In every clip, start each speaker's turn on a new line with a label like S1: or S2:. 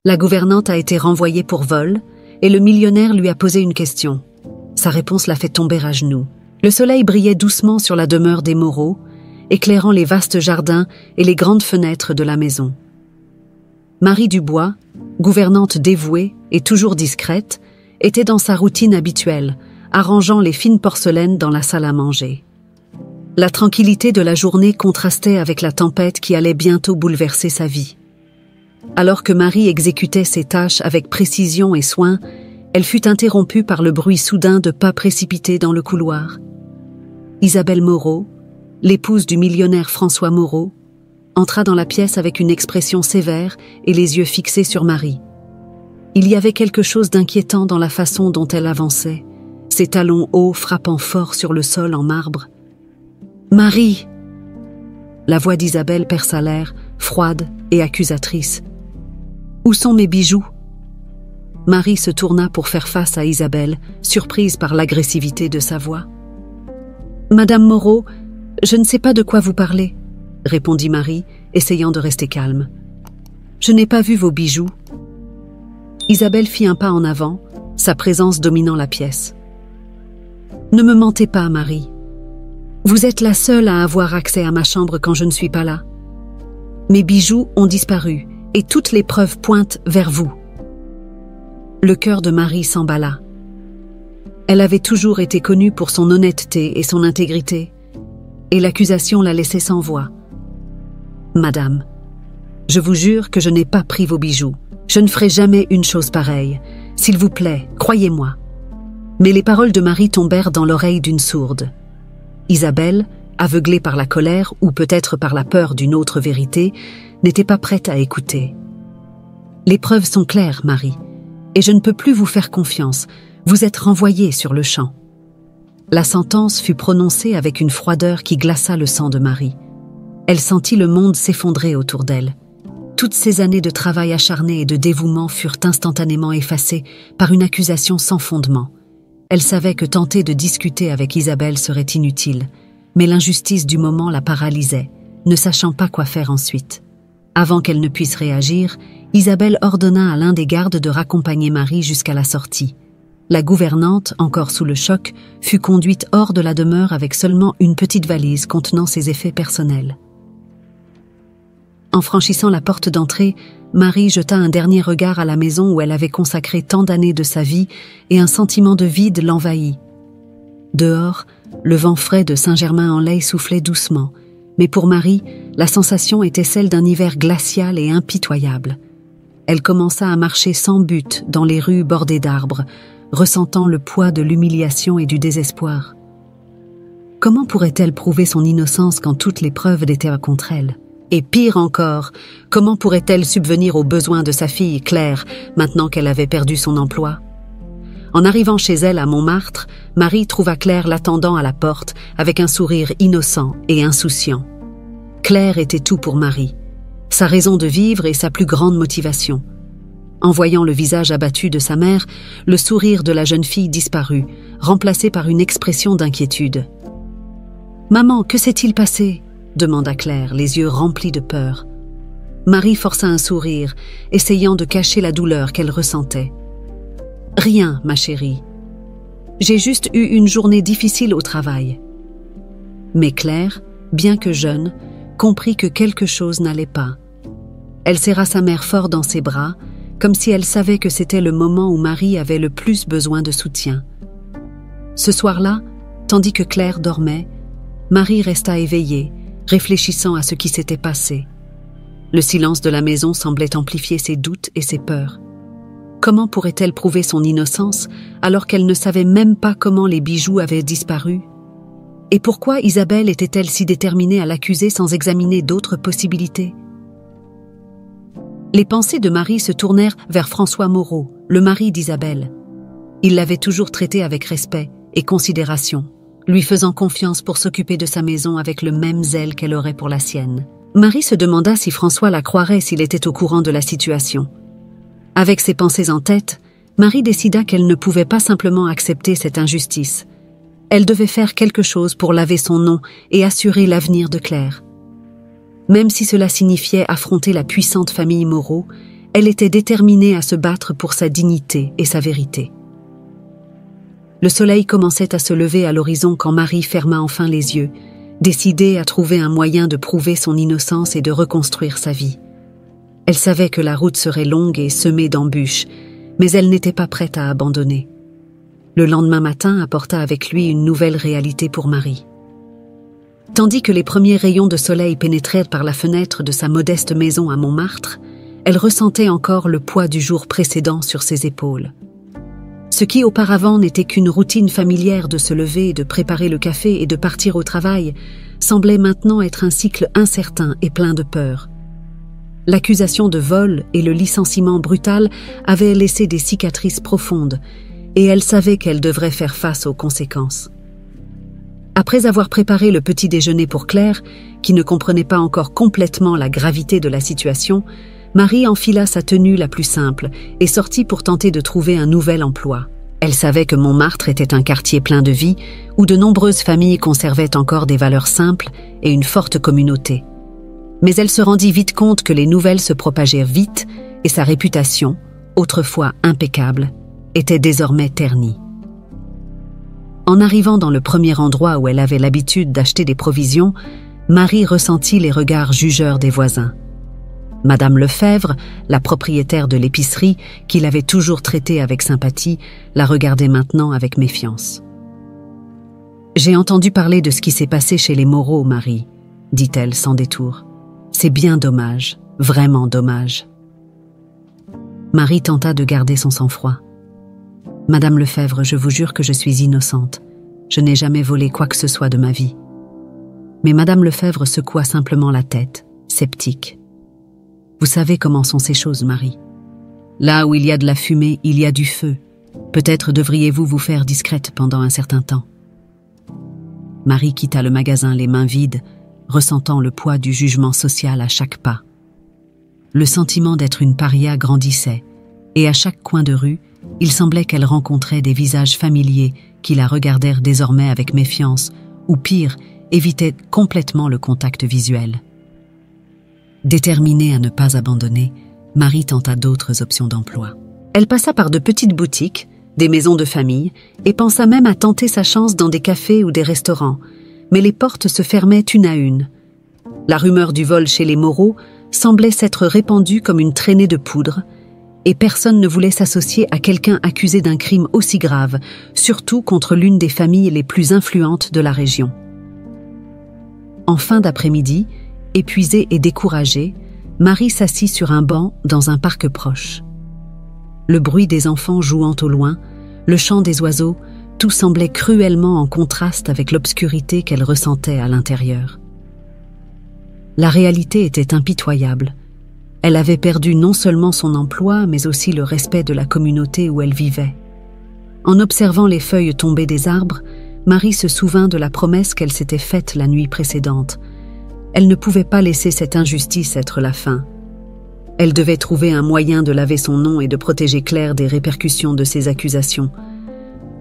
S1: La gouvernante a été renvoyée pour vol et le millionnaire lui a posé une question. Sa réponse l'a fait tomber à genoux. Le soleil brillait doucement sur la demeure des Moreau, éclairant les vastes jardins et les grandes fenêtres de la maison. Marie Dubois, gouvernante dévouée et toujours discrète, était dans sa routine habituelle, arrangeant les fines porcelaines dans la salle à manger. La tranquillité de la journée contrastait avec la tempête qui allait bientôt bouleverser sa vie. Alors que Marie exécutait ses tâches avec précision et soin, elle fut interrompue par le bruit soudain de pas précipités dans le couloir. Isabelle Moreau, l'épouse du millionnaire François Moreau, entra dans la pièce avec une expression sévère et les yeux fixés sur Marie. Il y avait quelque chose d'inquiétant dans la façon dont elle avançait, ses talons hauts frappant fort sur le sol en marbre. « Marie !» La voix d'Isabelle perça l'air, froide et accusatrice. « Où sont mes bijoux ?» Marie se tourna pour faire face à Isabelle, surprise par l'agressivité de sa voix. « Madame Moreau, je ne sais pas de quoi vous parlez, » répondit Marie, essayant de rester calme. « Je n'ai pas vu vos bijoux. » Isabelle fit un pas en avant, sa présence dominant la pièce. « Ne me mentez pas, Marie. Vous êtes la seule à avoir accès à ma chambre quand je ne suis pas là. Mes bijoux ont disparu et toutes les preuves pointent vers vous. » Le cœur de Marie s'emballa. Elle avait toujours été connue pour son honnêteté et son intégrité, et l'accusation la laissait sans voix. « Madame, je vous jure que je n'ai pas pris vos bijoux. Je ne ferai jamais une chose pareille. S'il vous plaît, croyez-moi. » Mais les paroles de Marie tombèrent dans l'oreille d'une sourde. Isabelle, aveuglée par la colère ou peut-être par la peur d'une autre vérité, n'était pas prête à écouter. « Les preuves sont claires, Marie, et je ne peux plus vous faire confiance. Vous êtes renvoyée sur le champ. » La sentence fut prononcée avec une froideur qui glaça le sang de Marie. Elle sentit le monde s'effondrer autour d'elle. Toutes ces années de travail acharné et de dévouement furent instantanément effacées par une accusation sans fondement. Elle savait que tenter de discuter avec Isabelle serait inutile, mais l'injustice du moment la paralysait, ne sachant pas quoi faire ensuite. Avant qu'elle ne puisse réagir, Isabelle ordonna à l'un des gardes de raccompagner Marie jusqu'à la sortie. La gouvernante, encore sous le choc, fut conduite hors de la demeure avec seulement une petite valise contenant ses effets personnels. En franchissant la porte d'entrée, Marie jeta un dernier regard à la maison où elle avait consacré tant d'années de sa vie et un sentiment de vide l'envahit. Dehors, le vent frais de Saint-Germain-en-Laye soufflait doucement, mais pour Marie, la sensation était celle d'un hiver glacial et impitoyable. Elle commença à marcher sans but dans les rues bordées d'arbres, ressentant le poids de l'humiliation et du désespoir. Comment pourrait-elle prouver son innocence quand toutes les preuves étaient contre elle ? Et pire encore, comment pourrait-elle subvenir aux besoins de sa fille Claire, maintenant qu'elle avait perdu son emploi ? En arrivant chez elle à Montmartre, Marie trouva Claire l'attendant à la porte avec un sourire innocent et insouciant. Claire était tout pour Marie, sa raison de vivre et sa plus grande motivation. En voyant le visage abattu de sa mère, le sourire de la jeune fille disparut, remplacé par une expression d'inquiétude. « Maman, que s'est-il passé ?» demanda Claire, les yeux remplis de peur. Marie força un sourire, essayant de cacher la douleur qu'elle ressentait. « Rien, ma chérie. J'ai juste eu une journée difficile au travail. » Mais Claire, bien que jeune, comprit que quelque chose n'allait pas. Elle serra sa mère fort dans ses bras, comme si elle savait que c'était le moment où Marie avait le plus besoin de soutien. Ce soir-là, tandis que Claire dormait, Marie resta éveillée, réfléchissant à ce qui s'était passé. Le silence de la maison semblait amplifier ses doutes et ses peurs. Comment pourrait-elle prouver son innocence alors qu'elle ne savait même pas comment les bijoux avaient disparu ? Et pourquoi Isabelle était-elle si déterminée à l'accuser sans examiner d'autres possibilités ? Les pensées de Marie se tournèrent vers François Moreau, le mari d'Isabelle. Il l'avait toujours traitée avec respect et considération, lui faisant confiance pour s'occuper de sa maison avec le même zèle qu'elle aurait pour la sienne. Marie se demanda si François la croirait s'il était au courant de la situation. Avec ses pensées en tête, Marie décida qu'elle ne pouvait pas simplement accepter cette injustice. Elle devait faire quelque chose pour laver son nom et assurer l'avenir de Claire. Même si cela signifiait affronter la puissante famille Moreau, Elle était déterminée à se battre pour sa dignité et sa vérité. Le soleil commençait à se lever à l'horizon quand Marie ferma enfin les yeux, décidée à trouver un moyen de prouver son innocence et de reconstruire sa vie. Elle savait que la route serait longue et semée d'embûches, mais elle n'était pas prête à abandonner. Le lendemain matin apporta avec lui une nouvelle réalité pour Marie. Tandis que les premiers rayons de soleil pénétraient par la fenêtre de sa modeste maison à Montmartre, elle ressentait encore le poids du jour précédent sur ses épaules. Ce qui auparavant n'était qu'une routine familière de se lever, de préparer le café et de partir au travail, semblait maintenant être un cycle incertain et plein de peur. L'accusation de vol et le licenciement brutal avaient laissé des cicatrices profondes, et elle savait qu'elle devrait faire face aux conséquences. Après avoir préparé le petit déjeuner pour Claire, qui ne comprenait pas encore complètement la gravité de la situation, Marie enfila sa tenue la plus simple et sortit pour tenter de trouver un nouvel emploi. Elle savait que Montmartre était un quartier plein de vie, où de nombreuses familles conservaient encore des valeurs simples et une forte communauté. Mais elle se rendit vite compte que les nouvelles se propagèrent vite et sa réputation, autrefois impeccable, était désormais ternie. En arrivant dans le premier endroit où elle avait l'habitude d'acheter des provisions, Marie ressentit les regards jugeurs des voisins. Madame Lefebvre, la propriétaire de l'épicerie, qui l'avait toujours traitée avec sympathie, la regardait maintenant avec méfiance. « J'ai entendu parler de ce qui s'est passé chez les Moreau, Marie, » dit-elle sans détour. « C'est bien dommage, vraiment dommage. » Marie tenta de garder son sang-froid. « Madame Lefebvre, je vous jure que je suis innocente. Je n'ai jamais volé quoi que ce soit de ma vie. » Mais Madame Lefebvre secoua simplement la tête, sceptique. « Vous savez comment sont ces choses, Marie. Là où il y a de la fumée, il y a du feu. Peut-être devriez-vous vous faire discrète pendant un certain temps. » Marie quitta le magasin les mains vides, ressentant le poids du jugement social à chaque pas. Le sentiment d'être une paria grandissait, et à chaque coin de rue, il semblait qu'elle rencontrait des visages familiers qui la regardèrent désormais avec méfiance, ou pire, évitaient complètement le contact visuel. Déterminée à ne pas abandonner, Marie tenta d'autres options d'emploi. Elle passa par de petites boutiques, des maisons de famille, et pensa même à tenter sa chance dans des cafés ou des restaurants, mais les portes se fermaient une à une. La rumeur du vol chez les Moreau semblait s'être répandue comme une traînée de poudre, et personne ne voulait s'associer à quelqu'un accusé d'un crime aussi grave, surtout contre l'une des familles les plus influentes de la région. En fin d'après-midi, épuisée et découragée, Marie s'assit sur un banc dans un parc proche. Le bruit des enfants jouant au loin, le chant des oiseaux, tout semblait cruellement en contraste avec l'obscurité qu'elle ressentait à l'intérieur. La réalité était impitoyable. Elle avait perdu non seulement son emploi, mais aussi le respect de la communauté où elle vivait. En observant les feuilles tomber des arbres, Marie se souvint de la promesse qu'elle s'était faite la nuit précédente. Elle ne pouvait pas laisser cette injustice être la fin. Elle devait trouver un moyen de laver son nom et de protéger Claire des répercussions de ses accusations.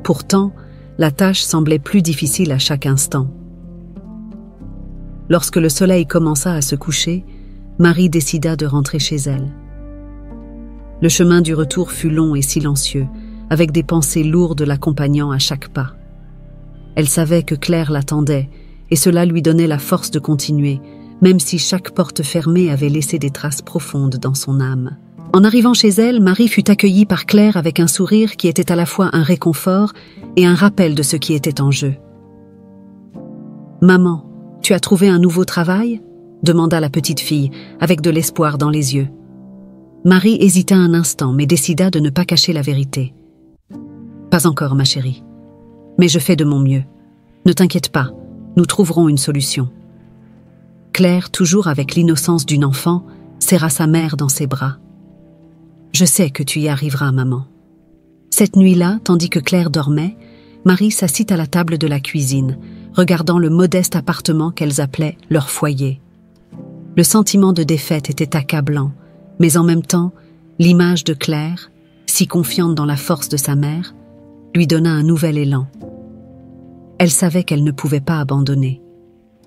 S1: Pourtant, la tâche semblait plus difficile à chaque instant. Lorsque le soleil commença à se coucher, Marie décida de rentrer chez elle. Le chemin du retour fut long et silencieux, avec des pensées lourdes l'accompagnant à chaque pas. Elle savait que Claire l'attendait, et cela lui donnait la force de continuer, même si chaque porte fermée avait laissé des traces profondes dans son âme. En arrivant chez elle, Marie fut accueillie par Claire avec un sourire qui était à la fois un réconfort et un rappel de ce qui était en jeu. « Maman, tu as trouvé un nouveau travail ?» demanda la petite fille, avec de l'espoir dans les yeux. Marie hésita un instant, mais décida de ne pas cacher la vérité. « Pas encore, ma chérie. Mais je fais de mon mieux. Ne t'inquiète pas, nous trouverons une solution. » Claire, toujours avec l'innocence d'une enfant, serra sa mère dans ses bras. « Je sais que tu y arriveras, maman. » Cette nuit-là, tandis que Claire dormait, Marie s'assit à la table de la cuisine, regardant le modeste appartement qu'elles appelaient leur foyer. Le sentiment de défaite était accablant, mais en même temps, l'image de Claire, si confiante dans la force de sa mère, lui donna un nouvel élan. Elle savait qu'elle ne pouvait pas abandonner.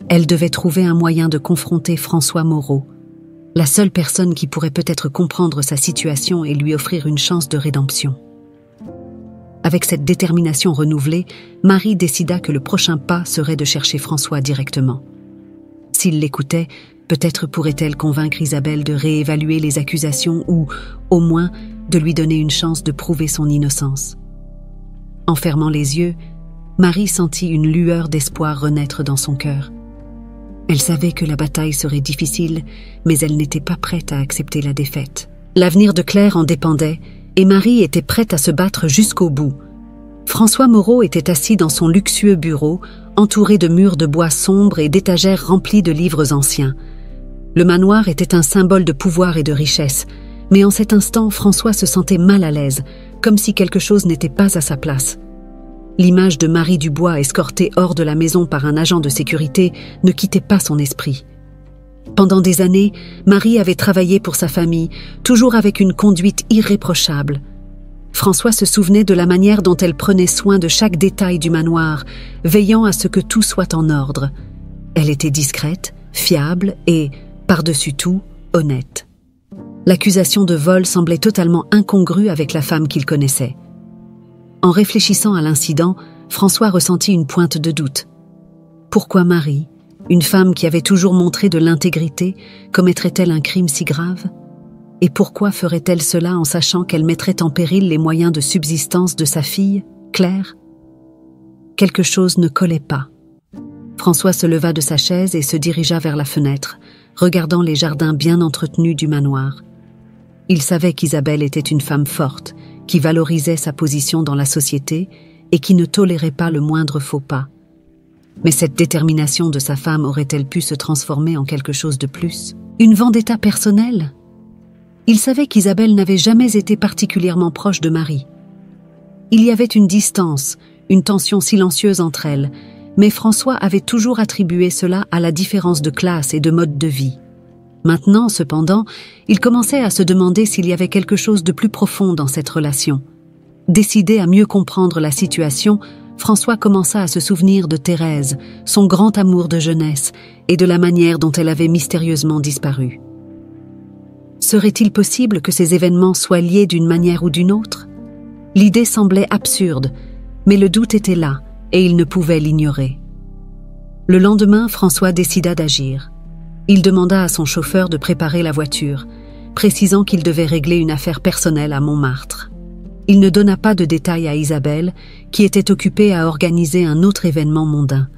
S1: Elle devait trouver un moyen de confronter François Moreau. la seule personne qui pourrait peut-être comprendre sa situation et lui offrir une chance de rédemption. Avec cette détermination renouvelée, Marie décida que le prochain pas serait de chercher François directement. S'il l'écoutait, peut-être pourrait-elle convaincre Isabelle de réévaluer les accusations ou, au moins, de lui donner une chance de prouver son innocence. En fermant les yeux, Marie sentit une lueur d'espoir renaître dans son cœur. Elle savait que la bataille serait difficile, mais elle n'était pas prête à accepter la défaite. L'avenir de Claire en dépendait, et Marie était prête à se battre jusqu'au bout. François Moreau était assis dans son luxueux bureau, entouré de murs de bois sombres et d'étagères remplies de livres anciens. Le manoir était un symbole de pouvoir et de richesse, mais en cet instant, François se sentait mal à l'aise, comme si quelque chose n'était pas à sa place. L'image de Marie Dubois escortée hors de la maison par un agent de sécurité ne quittait pas son esprit. Pendant des années, Marie avait travaillé pour sa famille, toujours avec une conduite irréprochable. François se souvenait de la manière dont elle prenait soin de chaque détail du manoir, veillant à ce que tout soit en ordre. Elle était discrète, fiable et, par-dessus tout, honnête. L'accusation de vol semblait totalement incongrue avec la femme qu'il connaissait. En réfléchissant à l'incident, François ressentit une pointe de doute. Pourquoi Marie, une femme qui avait toujours montré de l'intégrité, commettrait-elle un crime si grave? Et pourquoi ferait-elle cela en sachant qu'elle mettrait en péril les moyens de subsistance de sa fille, Claire? Quelque chose ne collait pas. François se leva de sa chaise et se dirigea vers la fenêtre, regardant les jardins bien entretenus du manoir. Il savait qu'Isabelle était une femme forte, qui valorisait sa position dans la société et qui ne tolérait pas le moindre faux pas. Mais cette détermination de sa femme aurait-elle pu se transformer en quelque chose de plus? Une vendetta personnelle? Il savait qu'Isabelle n'avait jamais été particulièrement proche de Marie. Il y avait une distance, une tension silencieuse entre elles, mais François avait toujours attribué cela à la différence de classe et de mode de vie. Maintenant, cependant, il commençait à se demander s'il y avait quelque chose de plus profond dans cette relation. Décidé à mieux comprendre la situation, François commença à se souvenir de Thérèse, son grand amour de jeunesse, et de la manière dont elle avait mystérieusement disparu. Serait-il possible que ces événements soient liés d'une manière ou d'une autre? L'idée semblait absurde, mais le doute était là, et il ne pouvait l'ignorer. Le lendemain, François décida d'agir. Il demanda à son chauffeur de préparer la voiture, précisant qu'il devait régler une affaire personnelle à Montmartre. Il ne donna pas de détails à Isabelle, qui était occupée à organiser un autre événement mondain.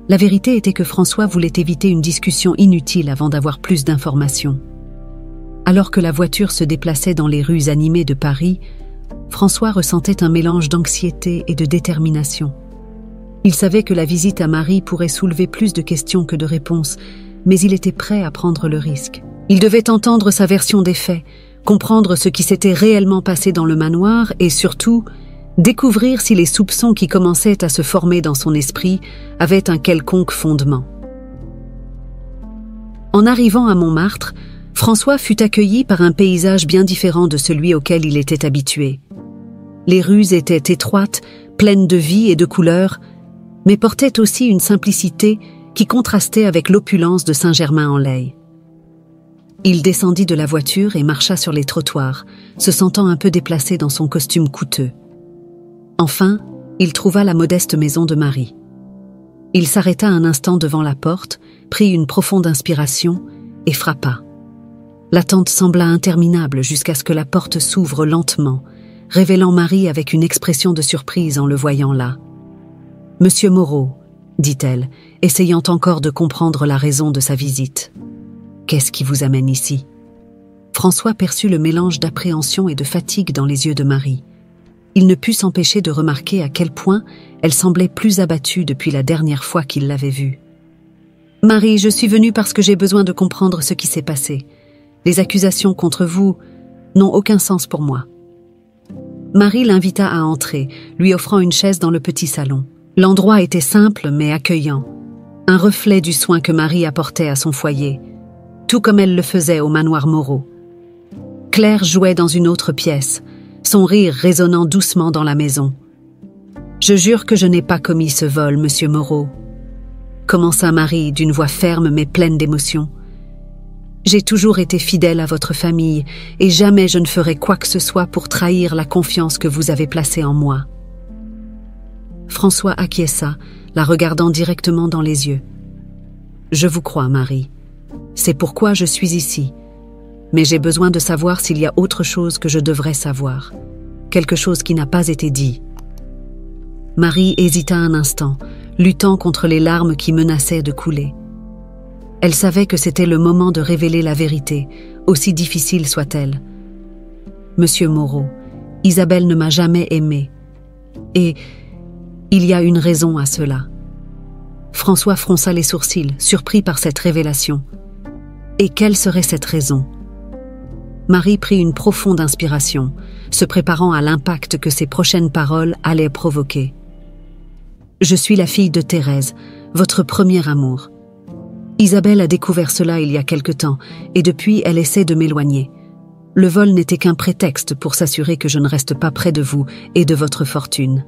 S1: La vérité était que François voulait éviter une discussion inutile avant d'avoir plus d'informations. Alors que la voiture se déplaçait dans les rues animées de Paris, François ressentait un mélange d'anxiété et de détermination. Il savait que la visite à Marie pourrait soulever plus de questions que de réponses, mais il était prêt à prendre le risque. Il devait entendre sa version des faits, comprendre ce qui s'était réellement passé dans le manoir et surtout, découvrir si les soupçons qui commençaient à se former dans son esprit avaient un quelconque fondement. En arrivant à Montmartre, François fut accueilli par un paysage bien différent de celui auquel il était habitué. Les rues étaient étroites, pleines de vie et de couleurs, mais portaient aussi une simplicité qui contrastait avec l'opulence de Saint-Germain-en-Laye. Il descendit de la voiture et marcha sur les trottoirs, se sentant un peu déplacé dans son costume coûteux. Enfin, il trouva la modeste maison de Marie. Il s'arrêta un instant devant la porte, prit une profonde inspiration et frappa. L'attente sembla interminable jusqu'à ce que la porte s'ouvre lentement, révélant Marie avec une expression de surprise en le voyant là. « Monsieur Moreau », dit-elle, essayant encore de comprendre la raison de sa visite. « Qu'est-ce qui vous amène ici ?» François perçut le mélange d'appréhension et de fatigue dans les yeux de Marie. Il ne put s'empêcher de remarquer à quel point elle semblait plus abattue depuis la dernière fois qu'il l'avait vue. « Marie, je suis venue parce que j'ai besoin de comprendre ce qui s'est passé. Les accusations contre vous n'ont aucun sens pour moi. » Marie l'invita à entrer, lui offrant une chaise dans le petit salon. L'endroit était simple mais accueillant, un reflet du soin que Marie apportait à son foyer, tout comme elle le faisait au manoir Moreau. Claire jouait dans une autre pièce, son rire résonnant doucement dans la maison. « Je jure que je n'ai pas commis ce vol, monsieur Moreau, » commença Marie d'une voix ferme mais pleine d'émotion. J'ai toujours été fidèle à votre famille et jamais je ne ferai quoi que ce soit pour trahir la confiance que vous avez placée en moi. » François acquiesça, la regardant directement dans les yeux. « Je vous crois, Marie. C'est pourquoi je suis ici. Mais j'ai besoin de savoir s'il y a autre chose que je devrais savoir. Quelque chose qui n'a pas été dit. » Marie hésita un instant, luttant contre les larmes qui menaçaient de couler. Elle savait que c'était le moment de révéler la vérité, aussi difficile soit-elle. « Monsieur Moreau, Isabelle ne m'a jamais aimée. Et il y a une raison à cela. » François fronça les sourcils, surpris par cette révélation. Et quelle serait cette raison? Marie prit une profonde inspiration, se préparant à l'impact que ses prochaines paroles allaient provoquer. « Je suis la fille de Thérèse, votre premier amour. Isabelle a découvert cela il y a quelque temps, et depuis elle essaie de m'éloigner. Le vol n'était qu'un prétexte pour s'assurer que je ne reste pas près de vous et de votre fortune. »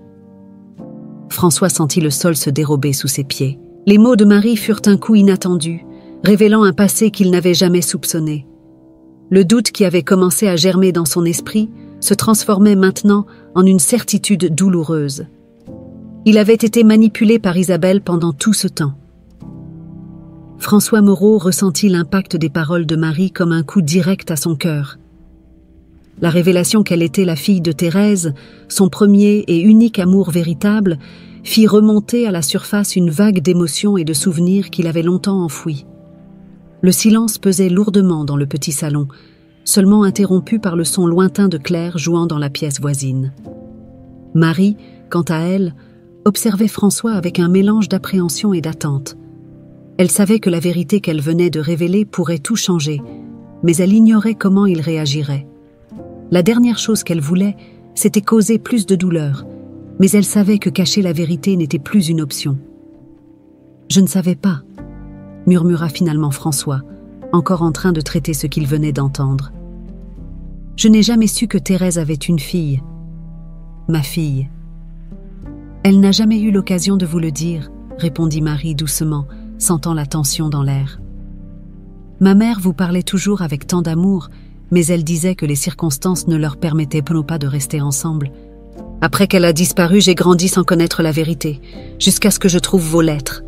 S1: François sentit le sol se dérober sous ses pieds. Les mots de Marie furent un coup inattendu, révélant un passé qu'il n'avait jamais soupçonné. Le doute qui avait commencé à germer dans son esprit se transformait maintenant en une certitude douloureuse. Il avait été manipulé par Isabelle pendant tout ce temps. François Moreau ressentit l'impact des paroles de Marie comme un coup direct à son cœur. La révélation qu'elle était la fille de Thérèse, son premier et unique amour véritable, fit remonter à la surface une vague d'émotions et de souvenirs qu'il avait longtemps enfouis. Le silence pesait lourdement dans le petit salon, seulement interrompu par le son lointain de Claire jouant dans la pièce voisine. Marie, quant à elle, observait François avec un mélange d'appréhension et d'attente. Elle savait que la vérité qu'elle venait de révéler pourrait tout changer, mais elle ignorait comment il réagirait. La dernière chose qu'elle voulait, c'était causer plus de douleur, mais elle savait que cacher la vérité n'était plus une option. « Je ne savais pas », murmura finalement François, encore en train de traiter ce qu'il venait d'entendre. « Je n'ai jamais su que Thérèse avait une fille. Ma fille. »« Elle n'a jamais eu l'occasion de vous le dire, » répondit Marie doucement, sentant la tension dans l'air. « Ma mère vous parlait toujours avec tant d'amour, mais elle disait que les circonstances ne leur permettaient pas de rester ensemble. Après qu'elle a disparu, j'ai grandi sans connaître la vérité, jusqu'à ce que je trouve vos lettres. »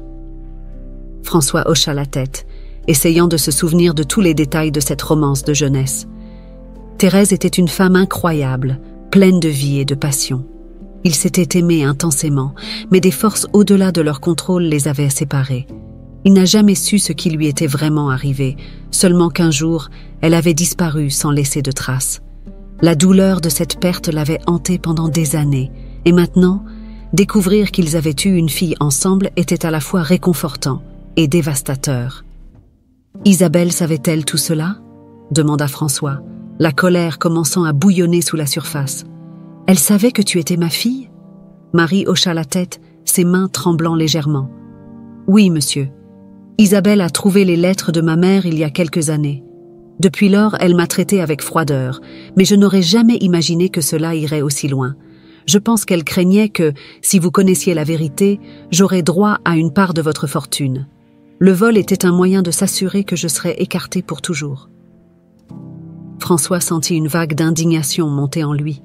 S1: François hocha la tête, essayant de se souvenir de tous les détails de cette romance de jeunesse. Thérèse était une femme incroyable, pleine de vie et de passion. Ils s'étaient aimés intensément, mais des forces au-delà de leur contrôle les avaient séparés. Il n'a jamais su ce qui lui était vraiment arrivé, seulement qu'un jour, elle avait disparu sans laisser de traces. La douleur de cette perte l'avait hanté pendant des années, et maintenant, découvrir qu'ils avaient eu une fille ensemble était à la fois réconfortant et dévastateur. « Isabelle savait-elle tout cela ?» demanda François, la colère commençant à bouillonner sous la surface. « Elle savait que tu étais ma fille ?» Marie hocha la tête, ses mains tremblant légèrement. « Oui, monsieur. Isabelle a trouvé les lettres de ma mère il y a quelques années. Depuis lors, elle m'a traité avec froideur, mais je n'aurais jamais imaginé que cela irait aussi loin. Je pense qu'elle craignait que, si vous connaissiez la vérité, j'aurais droit à une part de votre fortune. Le vol était un moyen de s'assurer que je serais écarté pour toujours. » François sentit une vague d'indignation monter en lui.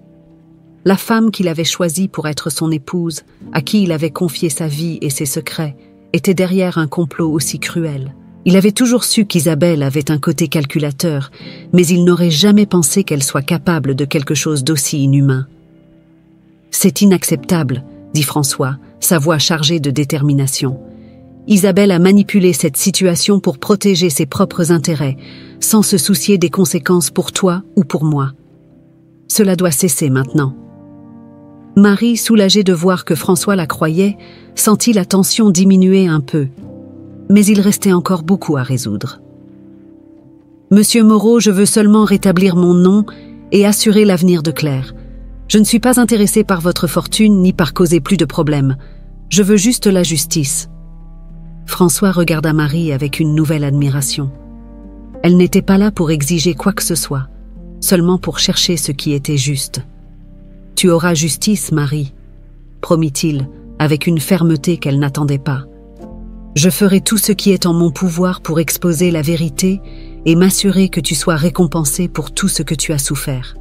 S1: La femme qu'il avait choisie pour être son épouse, à qui il avait confié sa vie et ses secrets, était derrière un complot aussi cruel. Il avait toujours su qu'Isabelle avait un côté calculateur, mais il n'aurait jamais pensé qu'elle soit capable de quelque chose d'aussi inhumain. « C'est inacceptable, » dit François, sa voix chargée de détermination. Isabelle a manipulé cette situation pour protéger ses propres intérêts, sans se soucier des conséquences pour toi ou pour moi. Cela doit cesser maintenant. Marie, soulagée de voir que François la croyait, sentit la tension diminuer un peu. Mais il restait encore beaucoup à résoudre. « Monsieur Moreau, je veux seulement rétablir mon nom et assurer l'avenir de Claire. Je ne suis pas intéressé par votre fortune ni par causer plus de problèmes. Je veux juste la justice. » François regarda Marie avec une nouvelle admiration. Elle n'était pas là pour exiger quoi que ce soit, seulement pour chercher ce qui était juste. « Tu auras justice, Marie, » promit-il, avec une fermeté qu'elle n'attendait pas. « Je ferai tout ce qui est en mon pouvoir pour exposer la vérité et m'assurer que tu sois récompensé pour tout ce que tu as souffert. »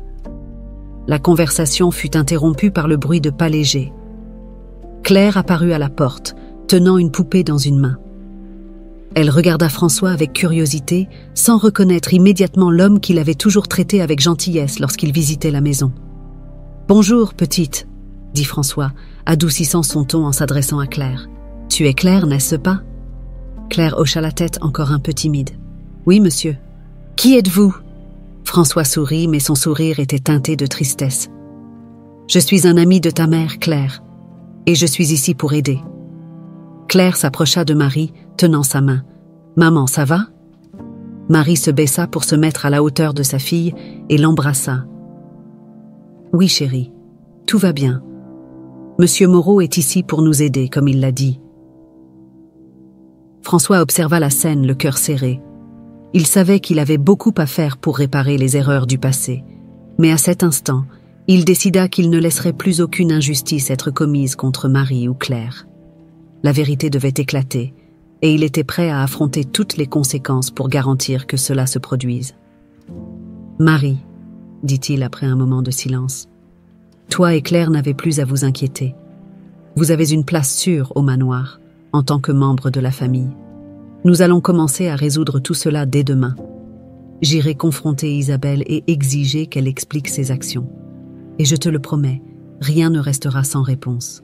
S1: La conversation fut interrompue par le bruit de pas légers. Claire apparut à la porte, tenant une poupée dans une main. Elle regarda François avec curiosité, sans reconnaître immédiatement l'homme qu'il avait toujours traité avec gentillesse lorsqu'il visitait la maison. « Bonjour, petite », dit François, adoucissant son ton en s'adressant à Claire. « Tu es Claire, n'est-ce pas ?» Claire hocha la tête encore un peu timide. « Oui, monsieur. »« Qui êtes-vous » François sourit, mais son sourire était teinté de tristesse. « Je suis un ami de ta mère, Claire, et je suis ici pour aider. » Claire s'approcha de Marie, tenant sa main. « Maman, ça va ?» Marie se baissa pour se mettre à la hauteur de sa fille et l'embrassa. « Oui, chérie, tout va bien. Monsieur Moreau est ici pour nous aider, comme il l'a dit. » François observa la scène, le cœur serré. Il savait qu'il avait beaucoup à faire pour réparer les erreurs du passé, mais à cet instant, il décida qu'il ne laisserait plus aucune injustice être commise contre Marie ou Claire. La vérité devait éclater, et il était prêt à affronter toutes les conséquences pour garantir que cela se produise. « Marie, » dit-il après un moment de silence, « toi et Claire n'avez plus à vous inquiéter. Vous avez une place sûre au manoir, en tant que membre de la famille. Nous allons commencer à résoudre tout cela dès demain. J'irai confronter Isabelle et exiger qu'elle explique ses actions. Et je te le promets, rien ne restera sans réponse. »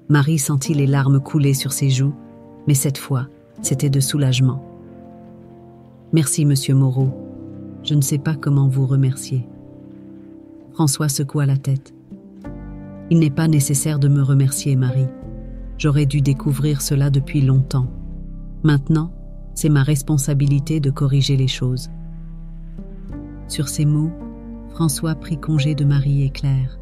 S1: Marie sentit les larmes couler sur ses joues, mais cette fois, c'était de soulagement. « Merci, monsieur Moreau. Je ne sais pas comment vous remercier. » François secoua la tête. « Il n'est pas nécessaire de me remercier, Marie. J'aurais dû découvrir cela depuis longtemps. Maintenant, c'est ma responsabilité de corriger les choses. » Sur ces mots, François prit congé de Marie et Claire,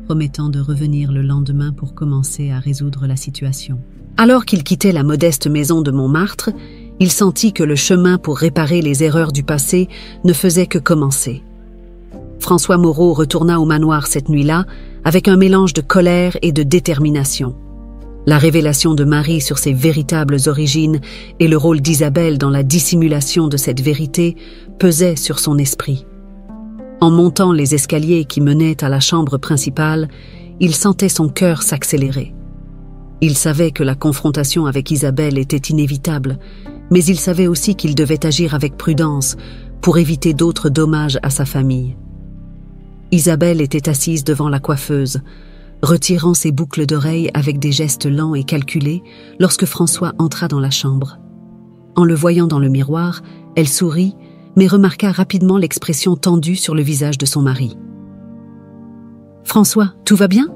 S1: promettant de revenir le lendemain pour commencer à résoudre la situation. Alors qu'il quittait la modeste maison de Montmartre, il sentit que le chemin pour réparer les erreurs du passé ne faisait que commencer. François Moreau retourna au manoir cette nuit-là avec un mélange de colère et de détermination. La révélation de Marie sur ses véritables origines et le rôle d'Isabelle dans la dissimulation de cette vérité pesaient sur son esprit. En montant les escaliers qui menaient à la chambre principale, il sentait son cœur s'accélérer. Il savait que la confrontation avec Isabelle était inévitable, mais il savait aussi qu'il devait agir avec prudence pour éviter d'autres dommages à sa famille. Isabelle était assise devant la coiffeuse, retirant ses boucles d'oreilles avec des gestes lents et calculés lorsque François entra dans la chambre. En le voyant dans le miroir, elle sourit, mais remarqua rapidement l'expression tendue sur le visage de son mari. « François, tout va bien ?»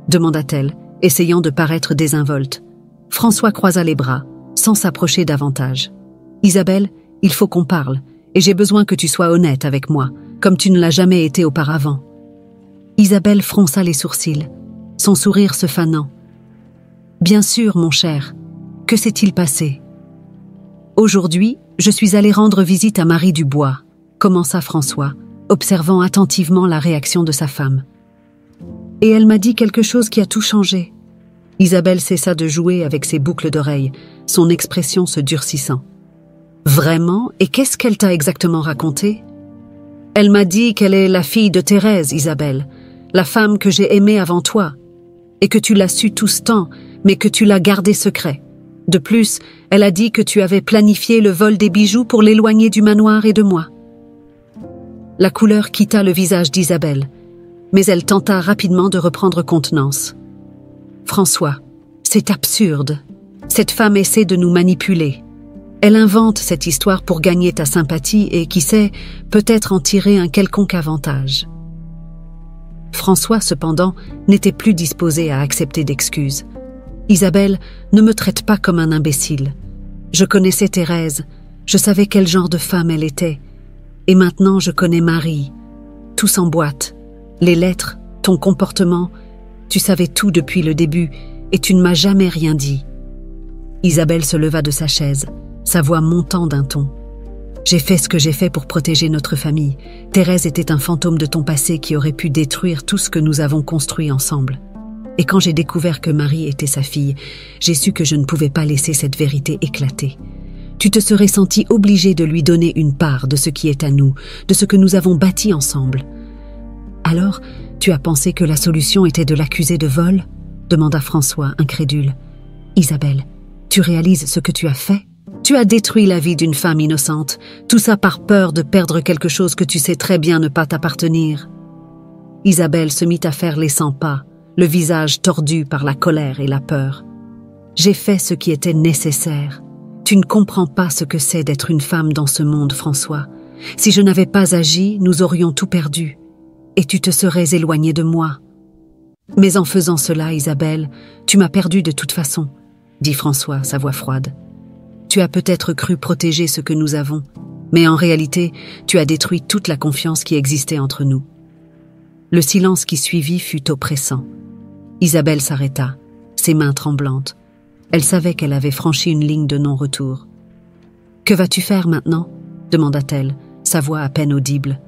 S1: demanda-t-elle, essayant de paraître désinvolte. François croisa les bras, sans s'approcher davantage. « Isabelle, il faut qu'on parle, et j'ai besoin que tu sois honnête avec moi, comme tu ne l'as jamais été auparavant. » Isabelle fronça les sourcils, son sourire se fanant. « Bien sûr, mon cher. Que s'est-il passé ?»« Aujourd'hui, je suis allée rendre visite à Marie Dubois, » commença François, observant attentivement la réaction de sa femme. « Et elle m'a dit quelque chose qui a tout changé. » Isabelle cessa de jouer avec ses boucles d'oreilles, son expression se durcissant. « Vraiment? Et qu'est-ce qu'elle t'a exactement raconté ?»« Elle m'a dit qu'elle est la fille de Thérèse, Isabelle, la femme que j'ai aimée avant toi, et que tu l'as su tout ce temps, mais que tu l'as gardé secret. De plus, elle a dit que tu avais planifié le vol des bijoux pour l'éloigner du manoir et de moi. » La couleur quitta le visage d'Isabelle, mais elle tenta rapidement de reprendre contenance. « François, c'est absurde. Cette femme essaie de nous manipuler. Elle invente cette histoire pour gagner ta sympathie et, qui sait, peut-être en tirer un quelconque avantage. » François, cependant, n'était plus disposé à accepter d'excuses. « Isabelle, ne me traite pas comme un imbécile. Je connaissais Thérèse, je savais quel genre de femme elle était. Et maintenant, je connais Marie. Tout s'emboîte. Les lettres, ton comportement, tu savais tout depuis le début et tu ne m'as jamais rien dit. » Isabelle se leva de sa chaise, sa voix montant d'un ton. « J'ai fait ce que j'ai fait pour protéger notre famille. Thérèse était un fantôme de ton passé qui aurait pu détruire tout ce que nous avons construit ensemble. Et quand j'ai découvert que Marie était sa fille, j'ai su que je ne pouvais pas laisser cette vérité éclater. Tu te serais senti obligé de lui donner une part de ce qui est à nous, de ce que nous avons bâti ensemble. Alors, tu as pensé que la solution était de l'accuser de vol ? Demanda François, incrédule. Isabelle, tu réalises ce que tu as fait ? Tu as détruit la vie d'une femme innocente, tout ça par peur de perdre quelque chose que tu sais très bien ne pas t'appartenir. Isabelle se mit à faire les 100 pas, le visage tordu par la colère et la peur. J'ai fait ce qui était nécessaire. Tu ne comprends pas ce que c'est d'être une femme dans ce monde, François. Si je n'avais pas agi, nous aurions tout perdu. Et tu te serais éloigné de moi. Mais en faisant cela, Isabelle, tu m'as perdu de toute façon, dit François, sa voix froide. Tu as peut-être cru protéger ce que nous avons, mais en réalité, tu as détruit toute la confiance qui existait entre nous. Le silence qui suivit fut oppressant. Isabelle s'arrêta, ses mains tremblantes. Elle savait qu'elle avait franchi une ligne de non-retour. « Que vas-tu faire maintenant ?» demanda-t-elle, sa voix à peine audible.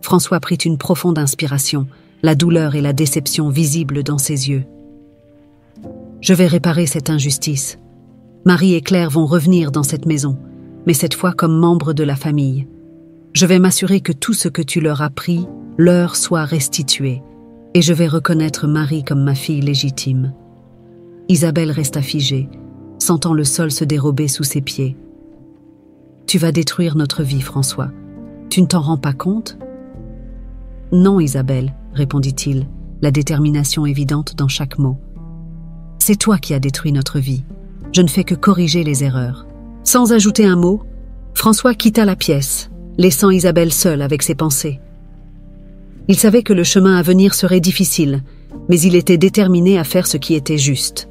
S1: François prit une profonde inspiration, la douleur et la déception visibles dans ses yeux. « Je vais réparer cette injustice. Marie et Claire vont revenir dans cette maison, mais cette fois comme membres de la famille. Je vais m'assurer que tout ce que tu leur as pris leur soit restitué, et je vais reconnaître Marie comme ma fille légitime. » Isabelle resta figée, sentant le sol se dérober sous ses pieds. « Tu vas détruire notre vie, François. Tu ne t'en rends pas compte ?»« Non, Isabelle, » répondit-il, la détermination évidente dans chaque mot. « C'est toi qui as détruit notre vie. Je ne fais que corriger les erreurs. » Sans ajouter un mot, François quitta la pièce, laissant Isabelle seule avec ses pensées. Il savait que le chemin à venir serait difficile, mais il était déterminé à faire ce qui était juste.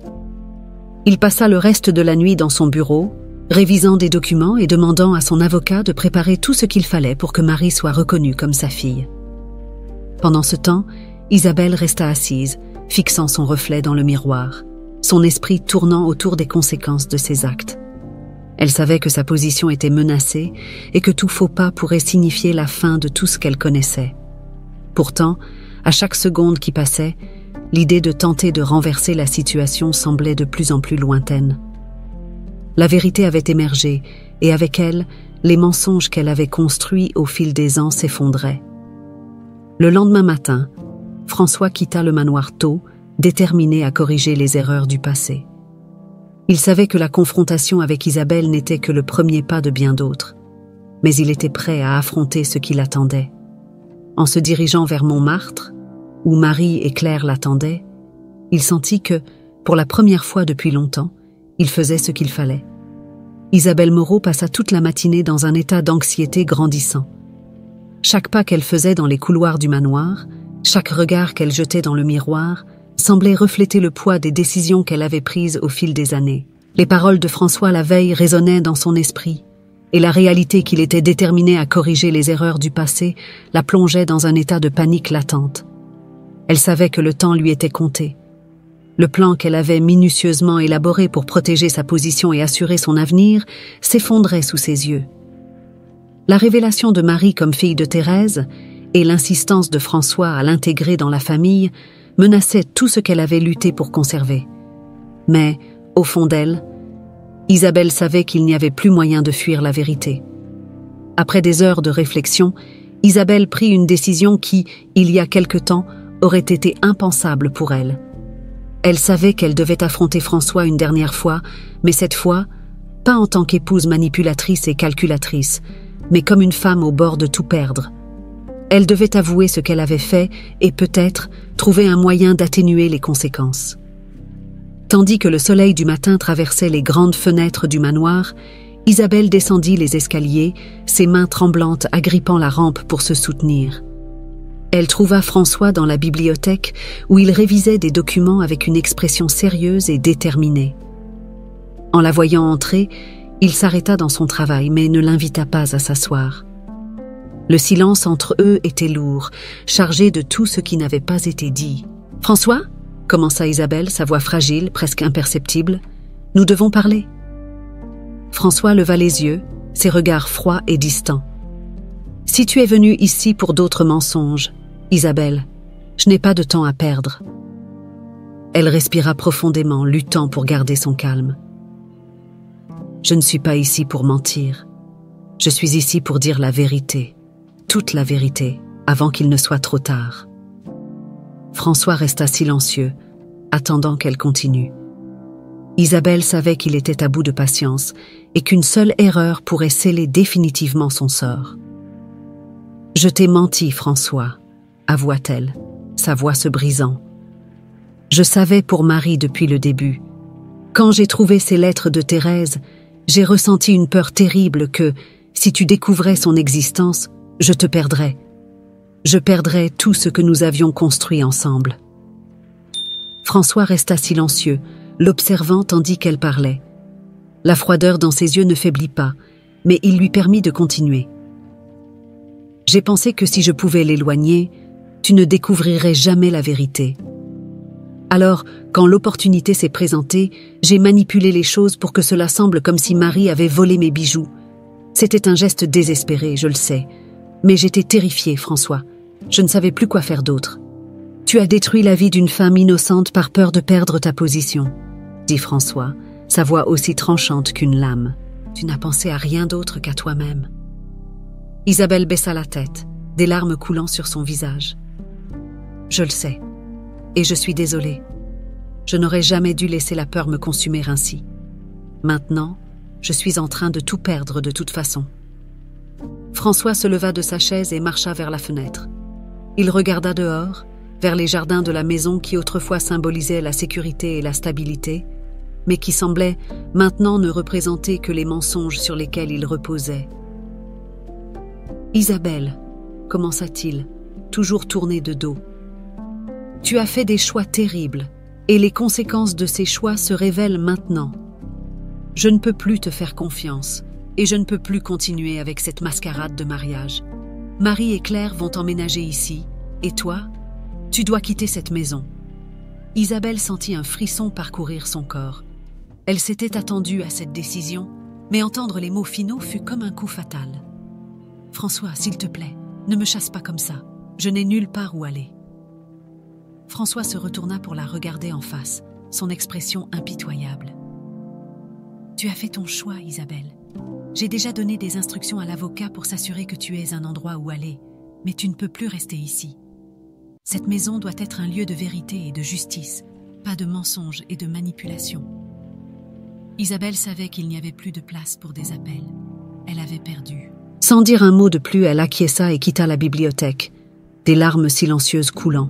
S1: Il passa le reste de la nuit dans son bureau, révisant des documents et demandant à son avocat de préparer tout ce qu'il fallait pour que Marie soit reconnue comme sa fille. Pendant ce temps, Isabelle resta assise, fixant son reflet dans le miroir, son esprit tournant autour des conséquences de ses actes. Elle savait que sa position était menacée et que tout faux pas pourrait signifier la fin de tout ce qu'elle connaissait. Pourtant, à chaque seconde qui passait, l'idée de tenter de renverser la situation semblait de plus en plus lointaine. La vérité avait émergé, et avec elle, les mensonges qu'elle avait construits au fil des ans s'effondraient. Le lendemain matin, François quitta le manoir tôt, déterminé à corriger les erreurs du passé. Il savait que la confrontation avec Isabelle n'était que le premier pas de bien d'autres, mais il était prêt à affronter ce qui l'attendait. En se dirigeant vers Montmartre, où Marie et Claire l'attendaient, il sentit que, pour la première fois depuis longtemps, il faisait ce qu'il fallait. Isabelle Moreau passa toute la matinée dans un état d'anxiété grandissant. Chaque pas qu'elle faisait dans les couloirs du manoir, chaque regard qu'elle jetait dans le miroir, semblait refléter le poids des décisions qu'elle avait prises au fil des années. Les paroles de François la veille résonnaient dans son esprit, et la réalité qu'il était déterminé à corriger les erreurs du passé la plongeait dans un état de panique latente. Elle savait que le temps lui était compté. Le plan qu'elle avait minutieusement élaboré pour protéger sa position et assurer son avenir s'effondrait sous ses yeux. La révélation de Marie comme fille de Thérèse et l'insistance de François à l'intégrer dans la famille menaçaient tout ce qu'elle avait lutté pour conserver. Mais, au fond d'elle, Isabelle savait qu'il n'y avait plus moyen de fuir la vérité. Après des heures de réflexion, Isabelle prit une décision qui, il y a quelque temps, aurait été impensable pour elle. Elle savait qu'elle devait affronter François une dernière fois, mais cette fois, pas en tant qu'épouse manipulatrice et calculatrice, mais comme une femme au bord de tout perdre. Elle devait avouer ce qu'elle avait fait et peut-être trouver un moyen d'atténuer les conséquences. Tandis que le soleil du matin traversait les grandes fenêtres du manoir, Isabelle descendit les escaliers, ses mains tremblantes agrippant la rampe pour se soutenir. Elle trouva François dans la bibliothèque où il révisait des documents avec une expression sérieuse et déterminée. En la voyant entrer, il s'arrêta dans son travail mais ne l'invita pas à s'asseoir. Le silence entre eux était lourd, chargé de tout ce qui n'avait pas été dit. « François ?» commença Isabelle, sa voix fragile, presque imperceptible. « Nous devons parler. » François leva les yeux, ses regards froids et distants. « Si tu es venue ici pour d'autres mensonges, Isabelle, je n'ai pas de temps à perdre. » Elle respira profondément, luttant pour garder son calme. « Je ne suis pas ici pour mentir. Je suis ici pour dire la vérité, toute la vérité, avant qu'il ne soit trop tard. » François resta silencieux, attendant qu'elle continue. Isabelle savait qu'il était à bout de patience et qu'une seule erreur pourrait sceller définitivement son sort. « Je t'ai menti, François, » avoua-t-elle, sa voix se brisant. « Je savais pour Marie depuis le début. Quand j'ai trouvé ces lettres de Thérèse, j'ai ressenti une peur terrible que, si tu découvrais son existence, je te perdrais. Je perdrais tout ce que nous avions construit ensemble. » François resta silencieux, l'observant tandis qu'elle parlait. La froideur dans ses yeux ne faiblit pas, mais il lui permit de continuer. « J'ai pensé que si je pouvais l'éloigner, tu ne découvrirais jamais la vérité. Alors, quand l'opportunité s'est présentée, j'ai manipulé les choses pour que cela semble comme si Marie avait volé mes bijoux. C'était un geste désespéré, je le sais. Mais j'étais terrifiée, François. Je ne savais plus quoi faire d'autre. Tu as détruit la vie d'une femme innocente par peur de perdre ta position, dit François, sa voix aussi tranchante qu'une lame. Tu n'as pensé à rien d'autre qu'à toi-même. Isabelle baissa la tête, des larmes coulant sur son visage. Je le sais, et je suis désolée. Je n'aurais jamais dû laisser la peur me consumer ainsi. Maintenant, je suis en train de tout perdre de toute façon. François se leva de sa chaise et marcha vers la fenêtre. Il regarda dehors, vers les jardins de la maison qui autrefois symbolisaient la sécurité et la stabilité, mais qui semblaient maintenant ne représenter que les mensonges sur lesquels il reposait. « Isabelle, » commença-t-il, toujours tourné de dos, « tu as fait des choix terribles, et les conséquences de ces choix se révèlent maintenant. Je ne peux plus te faire confiance, et je ne peux plus continuer avec cette mascarade de mariage. Marie et Claire vont emménager ici, et toi, tu dois quitter cette maison. » Isabelle sentit un frisson parcourir son corps. Elle s'était attendue à cette décision, mais entendre les mots finaux fut comme un coup fatal. « François, s'il te plaît, ne me chasse pas comme ça. Je n'ai nulle part où aller. » François se retourna pour la regarder en face, son expression impitoyable. « Tu as fait ton choix, Isabelle. J'ai déjà donné des instructions à l'avocat pour s'assurer que tu aies un endroit où aller, mais tu ne peux plus rester ici. Cette maison doit être un lieu de vérité et de justice, pas de mensonges et de manipulation. » Isabelle savait qu'il n'y avait plus de place pour des appels. Elle avait perdu. Sans dire un mot de plus, elle acquiesça et quitta la bibliothèque, des larmes silencieuses coulant.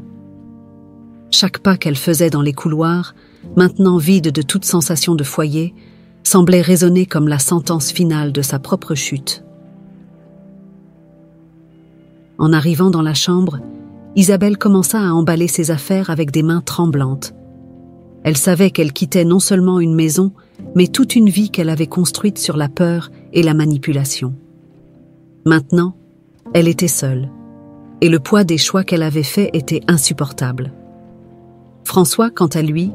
S1: Chaque pas qu'elle faisait dans les couloirs, maintenant vide de toute sensation de foyer, semblait résonner comme la sentence finale de sa propre chute. En arrivant dans la chambre, Isabelle commença à emballer ses affaires avec des mains tremblantes. Elle savait qu'elle quittait non seulement une maison, mais toute une vie qu'elle avait construite sur la peur et la manipulation. Maintenant, elle était seule, et le poids des choix qu'elle avait faits était insupportable. François, quant à lui,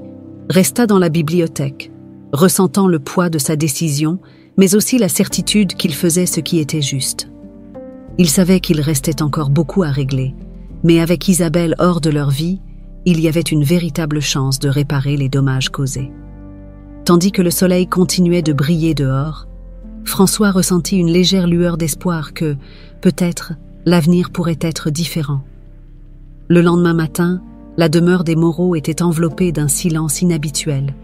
S1: resta dans la bibliothèque, ressentant le poids de sa décision, mais aussi la certitude qu'il faisait ce qui était juste. Il savait qu'il restait encore beaucoup à régler, mais avec Isabelle hors de leur vie, il y avait une véritable chance de réparer les dommages causés. Tandis que le soleil continuait de briller dehors, François ressentit une légère lueur d'espoir que, peut-être, l'avenir pourrait être différent. Le lendemain matin, la demeure des Moreau était enveloppée d'un silence inhabituel.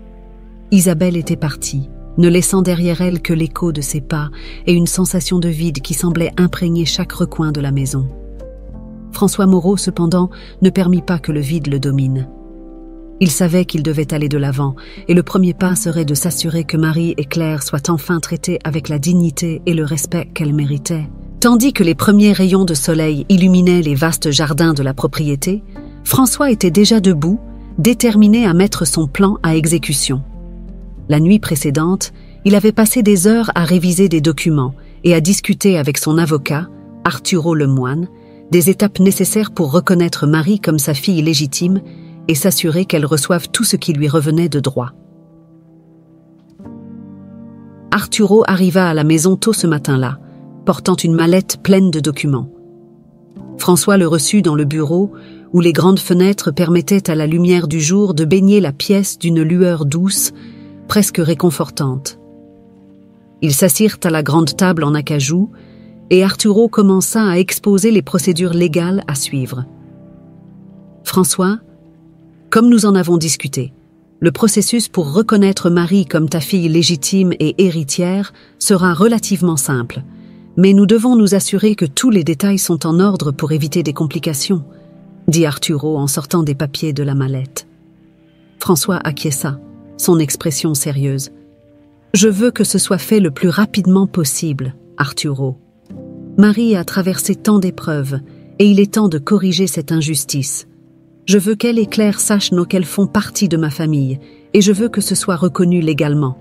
S1: Isabelle était partie, ne laissant derrière elle que l'écho de ses pas et une sensation de vide qui semblait imprégner chaque recoin de la maison. François Moreau, cependant, ne permit pas que le vide le domine. Il savait qu'il devait aller de l'avant, et le premier pas serait de s'assurer que Marie et Claire soient enfin traitées avec la dignité et le respect qu'elles méritaient. Tandis que les premiers rayons de soleil illuminaient les vastes jardins de la propriété, François était déjà debout, déterminé à mettre son plan à exécution. La nuit précédente, il avait passé des heures à réviser des documents et à discuter avec son avocat, Arturo Lemoine, des étapes nécessaires pour reconnaître Marie comme sa fille légitime et s'assurer qu'elle reçoive tout ce qui lui revenait de droit. Arturo arriva à la maison tôt ce matin-là, portant une mallette pleine de documents. François le reçut dans le bureau, où les grandes fenêtres permettaient à la lumière du jour de baigner la pièce d'une lueur douce, presque réconfortante. Ils s'assirent à la grande table en acajou et Arturo commença à exposer les procédures légales à suivre. François, comme nous en avons discuté, le processus pour reconnaître Marie comme ta fille légitime et héritière sera relativement simple, mais nous devons nous assurer que tous les détails sont en ordre pour éviter des complications, dit Arturo en sortant des papiers de la mallette. François acquiesça, son expression sérieuse. « Je veux que ce soit fait le plus rapidement possible, Arturo. Marie a traversé tant d'épreuves et il est temps de corriger cette injustice. Je veux qu'elle et Claire sachent qu'elles font partie de ma famille et je veux que ce soit reconnu légalement. »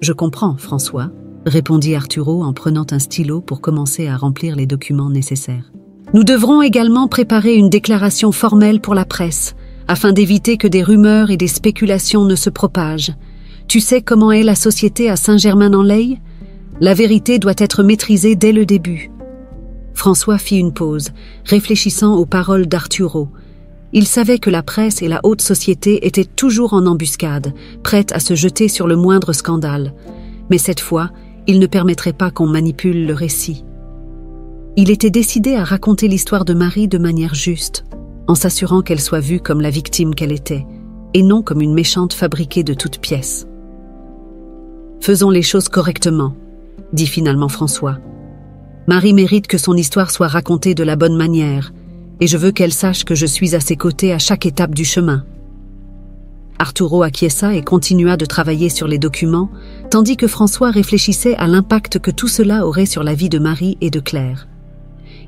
S1: « Je comprends, François, » répondit Arturo en prenant un stylo pour commencer à remplir les documents nécessaires. « Nous devrons également préparer une déclaration formelle pour la presse, afin d'éviter que des rumeurs et des spéculations ne se propagent. Tu sais comment est la société à Saint-Germain-en-Laye ? La vérité doit être maîtrisée dès le début. » François fit une pause, réfléchissant aux paroles d'Arturo. Il savait que la presse et la haute société étaient toujours en embuscade, prêtes à se jeter sur le moindre scandale. Mais cette fois, il ne permettrait pas qu'on manipule le récit. Il était décidé à raconter l'histoire de Marie de manière juste, en s'assurant qu'elle soit vue comme la victime qu'elle était, et non comme une méchante fabriquée de toutes pièces. « Faisons les choses correctement, » dit finalement François. « Marie mérite que son histoire soit racontée de la bonne manière, et je veux qu'elle sache que je suis à ses côtés à chaque étape du chemin. » Arturo acquiesça et continua de travailler sur les documents, tandis que François réfléchissait à l'impact que tout cela aurait sur la vie de Marie et de Claire.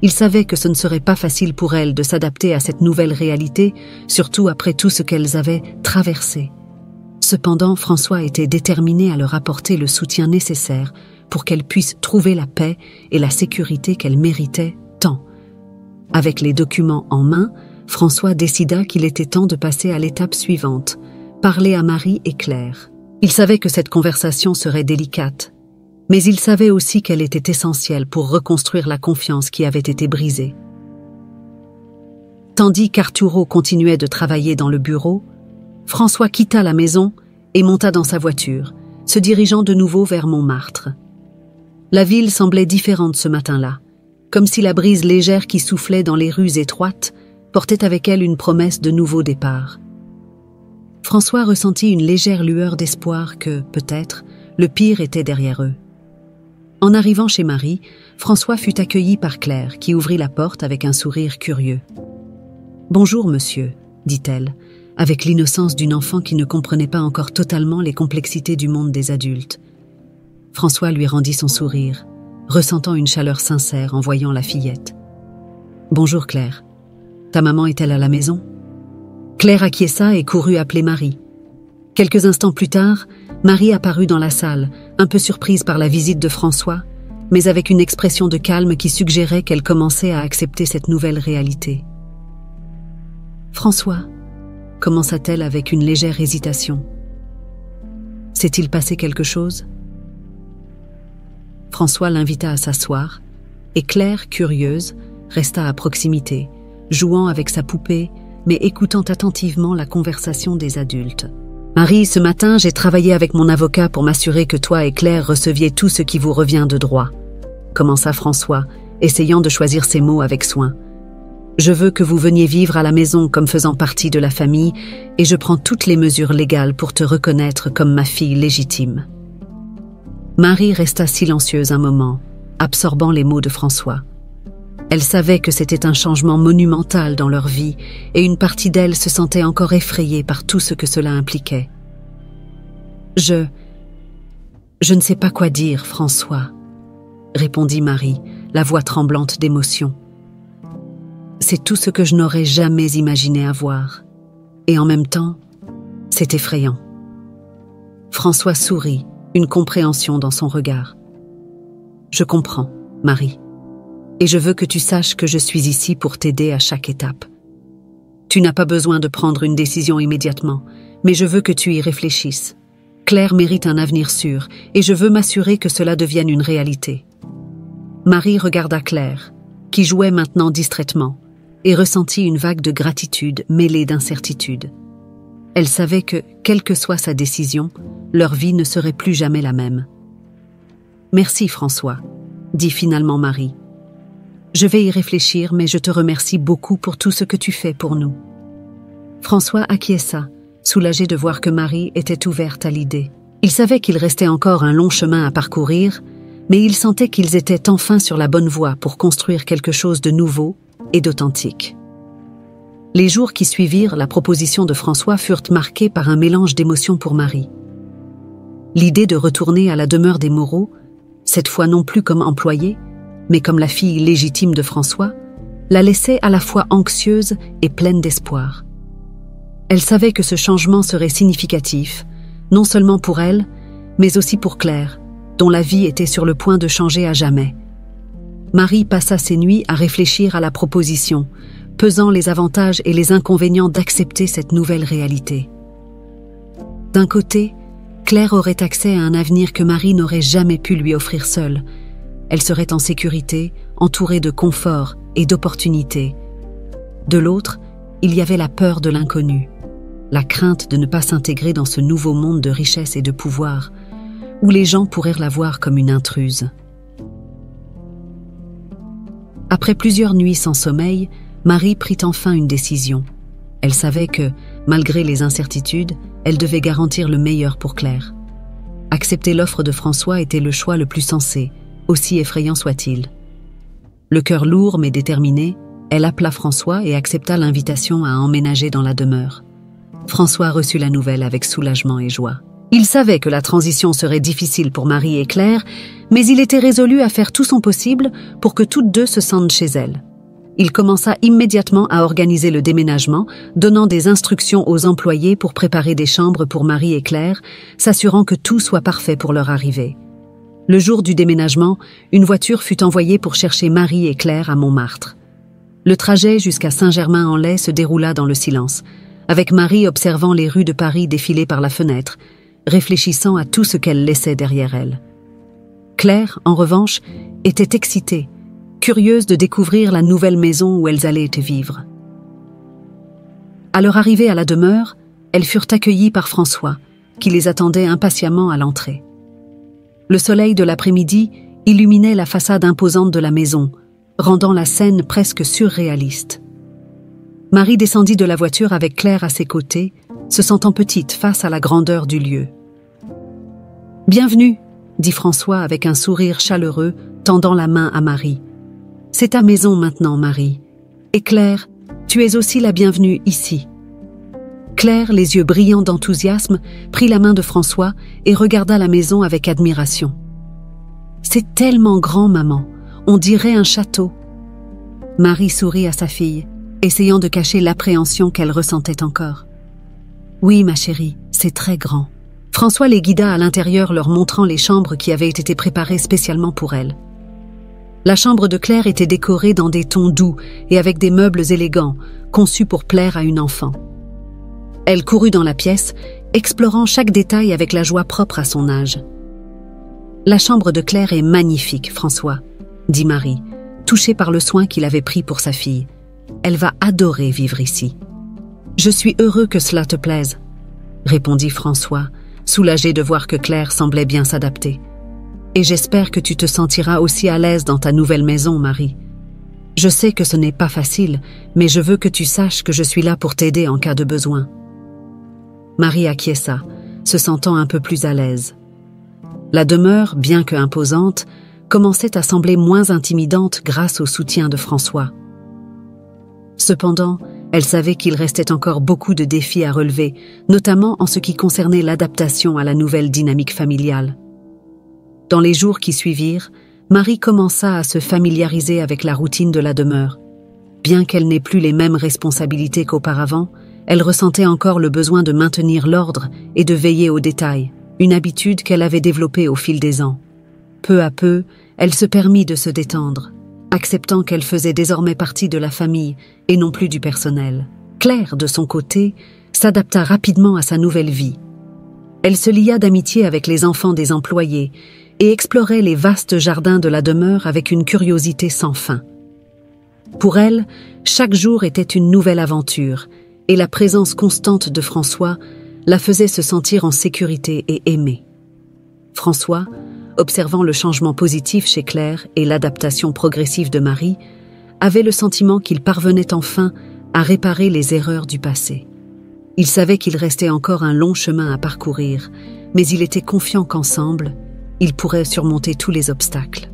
S1: Il savait que ce ne serait pas facile pour elles de s'adapter à cette nouvelle réalité, surtout après tout ce qu'elles avaient traversé. Cependant, François était déterminé à leur apporter le soutien nécessaire pour qu'elles puissent trouver la paix et la sécurité qu'elles méritaient tant. Avec les documents en main, François décida qu'il était temps de passer à l'étape suivante, parler à Marie et Claire. Il savait que cette conversation serait délicate, mais il savait aussi qu'elle était essentielle pour reconstruire la confiance qui avait été brisée. Tandis qu'Arturo continuait de travailler dans le bureau, François quitta la maison et monta dans sa voiture, se dirigeant de nouveau vers Montmartre. La ville semblait différente ce matin-là, comme si la brise légère qui soufflait dans les rues étroites portait avec elle une promesse de nouveau départ. François ressentit une légère lueur d'espoir que, peut-être, le pire était derrière eux. En arrivant chez Marie, François fut accueilli par Claire, qui ouvrit la porte avec un sourire curieux. « Bonjour, monsieur, » dit-elle, avec l'innocence d'une enfant qui ne comprenait pas encore totalement les complexités du monde des adultes. François lui rendit son sourire, ressentant une chaleur sincère en voyant la fillette. « Bonjour, Claire. Ta maman est-elle à la maison ?» Claire acquiesça et courut appeler Marie. Quelques instants plus tard, Marie apparut dans la salle, un peu surprise par la visite de François, mais avec une expression de calme qui suggérait qu'elle commençait à accepter cette nouvelle réalité. « François » commença-t-elle avec une légère hésitation. « S'est-il passé quelque chose ?» François l'invita à s'asseoir, et Claire, curieuse, resta à proximité, jouant avec sa poupée, mais écoutant attentivement la conversation des adultes. « Marie, ce matin, j'ai travaillé avec mon avocat pour m'assurer que toi et Claire receviez tout ce qui vous revient de droit. » commença François, essayant de choisir ses mots avec soin. « Je veux que vous veniez vivre à la maison comme faisant partie de la famille, et je prends toutes les mesures légales pour te reconnaître comme ma fille légitime. » Marie resta silencieuse un moment, absorbant les mots de François. Elle savait que c'était un changement monumental dans leur vie et une partie d'elle se sentait encore effrayée par tout ce que cela impliquait. « Je ne sais pas quoi dire, François, » répondit Marie, la voix tremblante d'émotion. « C'est tout ce que je n'aurais jamais imaginé avoir. Et en même temps, c'est effrayant. » François sourit, une compréhension dans son regard. « Je comprends, Marie. Et je veux que tu saches que je suis ici pour t'aider à chaque étape. Tu n'as pas besoin de prendre une décision immédiatement, mais je veux que tu y réfléchisses. Claire mérite un avenir sûr, et je veux m'assurer que cela devienne une réalité. » Marie regarda Claire, qui jouait maintenant distraitement, et ressentit une vague de gratitude mêlée d'incertitude. Elle savait que, quelle que soit sa décision, leur vie ne serait plus jamais la même. Merci François, dit finalement Marie. Je vais y réfléchir, mais je te remercie beaucoup pour tout ce que tu fais pour nous. François acquiesça, soulagé de voir que Marie était ouverte à l'idée. Il savait qu'il restait encore un long chemin à parcourir, mais il sentait qu'ils étaient enfin sur la bonne voie pour construire quelque chose de nouveau et d'authentique. Les jours qui suivirent la proposition de François furent marqués par un mélange d'émotions pour Marie. L'idée de retourner à la demeure des Moreau, cette fois non plus comme employée, mais comme la fille légitime de François, la laissait à la fois anxieuse et pleine d'espoir. Elle savait que ce changement serait significatif, non seulement pour elle, mais aussi pour Claire, dont la vie était sur le point de changer à jamais. Marie passa ses nuits à réfléchir à la proposition, pesant les avantages et les inconvénients d'accepter cette nouvelle réalité. D'un côté, Claire aurait accès à un avenir que Marie n'aurait jamais pu lui offrir seule. Elle serait en sécurité, entourée de confort et d'opportunités. De l'autre, il y avait la peur de l'inconnu, la crainte de ne pas s'intégrer dans ce nouveau monde de richesse et de pouvoir, où les gens pourraient la voir comme une intruse. Après plusieurs nuits sans sommeil, Marie prit enfin une décision. Elle savait que, malgré les incertitudes, elle devait garantir le meilleur pour Claire. Accepter l'offre de François était le choix le plus sensé, aussi effrayant soit-il. Le cœur lourd mais déterminé, elle appela François et accepta l'invitation à emménager dans la demeure. François reçut la nouvelle avec soulagement et joie. Il savait que la transition serait difficile pour Marie et Claire, mais il était résolu à faire tout son possible pour que toutes deux se sentent chez elles. Il commença immédiatement à organiser le déménagement, donnant des instructions aux employés pour préparer des chambres pour Marie et Claire, s'assurant que tout soit parfait pour leur arrivée. Le jour du déménagement, une voiture fut envoyée pour chercher Marie et Claire à Montmartre. Le trajet jusqu'à Saint-Germain-en-Laye se déroula dans le silence, avec Marie observant les rues de Paris défiler par la fenêtre, réfléchissant à tout ce qu'elle laissait derrière elle. Claire, en revanche, était excitée, curieuse de découvrir la nouvelle maison où elles allaient vivre. À leur arrivée à la demeure, elles furent accueillies par François, qui les attendait impatiemment à l'entrée. Le soleil de l'après-midi illuminait la façade imposante de la maison, rendant la scène presque surréaliste. Marie descendit de la voiture avec Claire à ses côtés, se sentant petite face à la grandeur du lieu. « Bienvenue », dit François avec un sourire chaleureux, tendant la main à Marie. « C'est ta maison maintenant, Marie. Et Claire, tu es aussi la bienvenue ici. » Claire, les yeux brillants d'enthousiasme, prit la main de François et regarda la maison avec admiration. « C'est tellement grand, maman. On dirait un château. » Marie sourit à sa fille, essayant de cacher l'appréhension qu'elle ressentait encore. « Oui, ma chérie, c'est très grand. » François les guida à l'intérieur, leur montrant les chambres qui avaient été préparées spécialement pour elle. La chambre de Claire était décorée dans des tons doux et avec des meubles élégants, conçus pour plaire à une enfant. Elle courut dans la pièce, explorant chaque détail avec la joie propre à son âge. « La chambre de Claire est magnifique, François, » dit Marie, touchée par le soin qu'il avait pris pour sa fille. « Elle va adorer vivre ici. »« Je suis heureux que cela te plaise, » répondit François, soulagé de voir que Claire semblait bien s'adapter. « Et j'espère que tu te sentiras aussi à l'aise dans ta nouvelle maison, Marie. Je sais que ce n'est pas facile, mais je veux que tu saches que je suis là pour t'aider en cas de besoin. » Marie acquiesça, se sentant un peu plus à l'aise. La demeure, bien que imposante, commençait à sembler moins intimidante grâce au soutien de François. Cependant, elle savait qu'il restait encore beaucoup de défis à relever, notamment en ce qui concernait l'adaptation à la nouvelle dynamique familiale. Dans les jours qui suivirent, Marie commença à se familiariser avec la routine de la demeure. Bien qu'elle n'ait plus les mêmes responsabilités qu'auparavant, elle ressentait encore le besoin de maintenir l'ordre et de veiller aux détails, une habitude qu'elle avait développée au fil des ans. Peu à peu, elle se permit de se détendre, acceptant qu'elle faisait désormais partie de la famille et non plus du personnel. Claire, de son côté, s'adapta rapidement à sa nouvelle vie. Elle se lia d'amitié avec les enfants des employés et explorait les vastes jardins de la demeure avec une curiosité sans fin. Pour elle, chaque jour était une nouvelle aventure, et la présence constante de François la faisait se sentir en sécurité et aimée. François, observant le changement positif chez Claire et l'adaptation progressive de Marie, avait le sentiment qu'il parvenait enfin à réparer les erreurs du passé. Il savait qu'il restait encore un long chemin à parcourir, mais il était confiant qu'ensemble, ils pourraient surmonter tous les obstacles.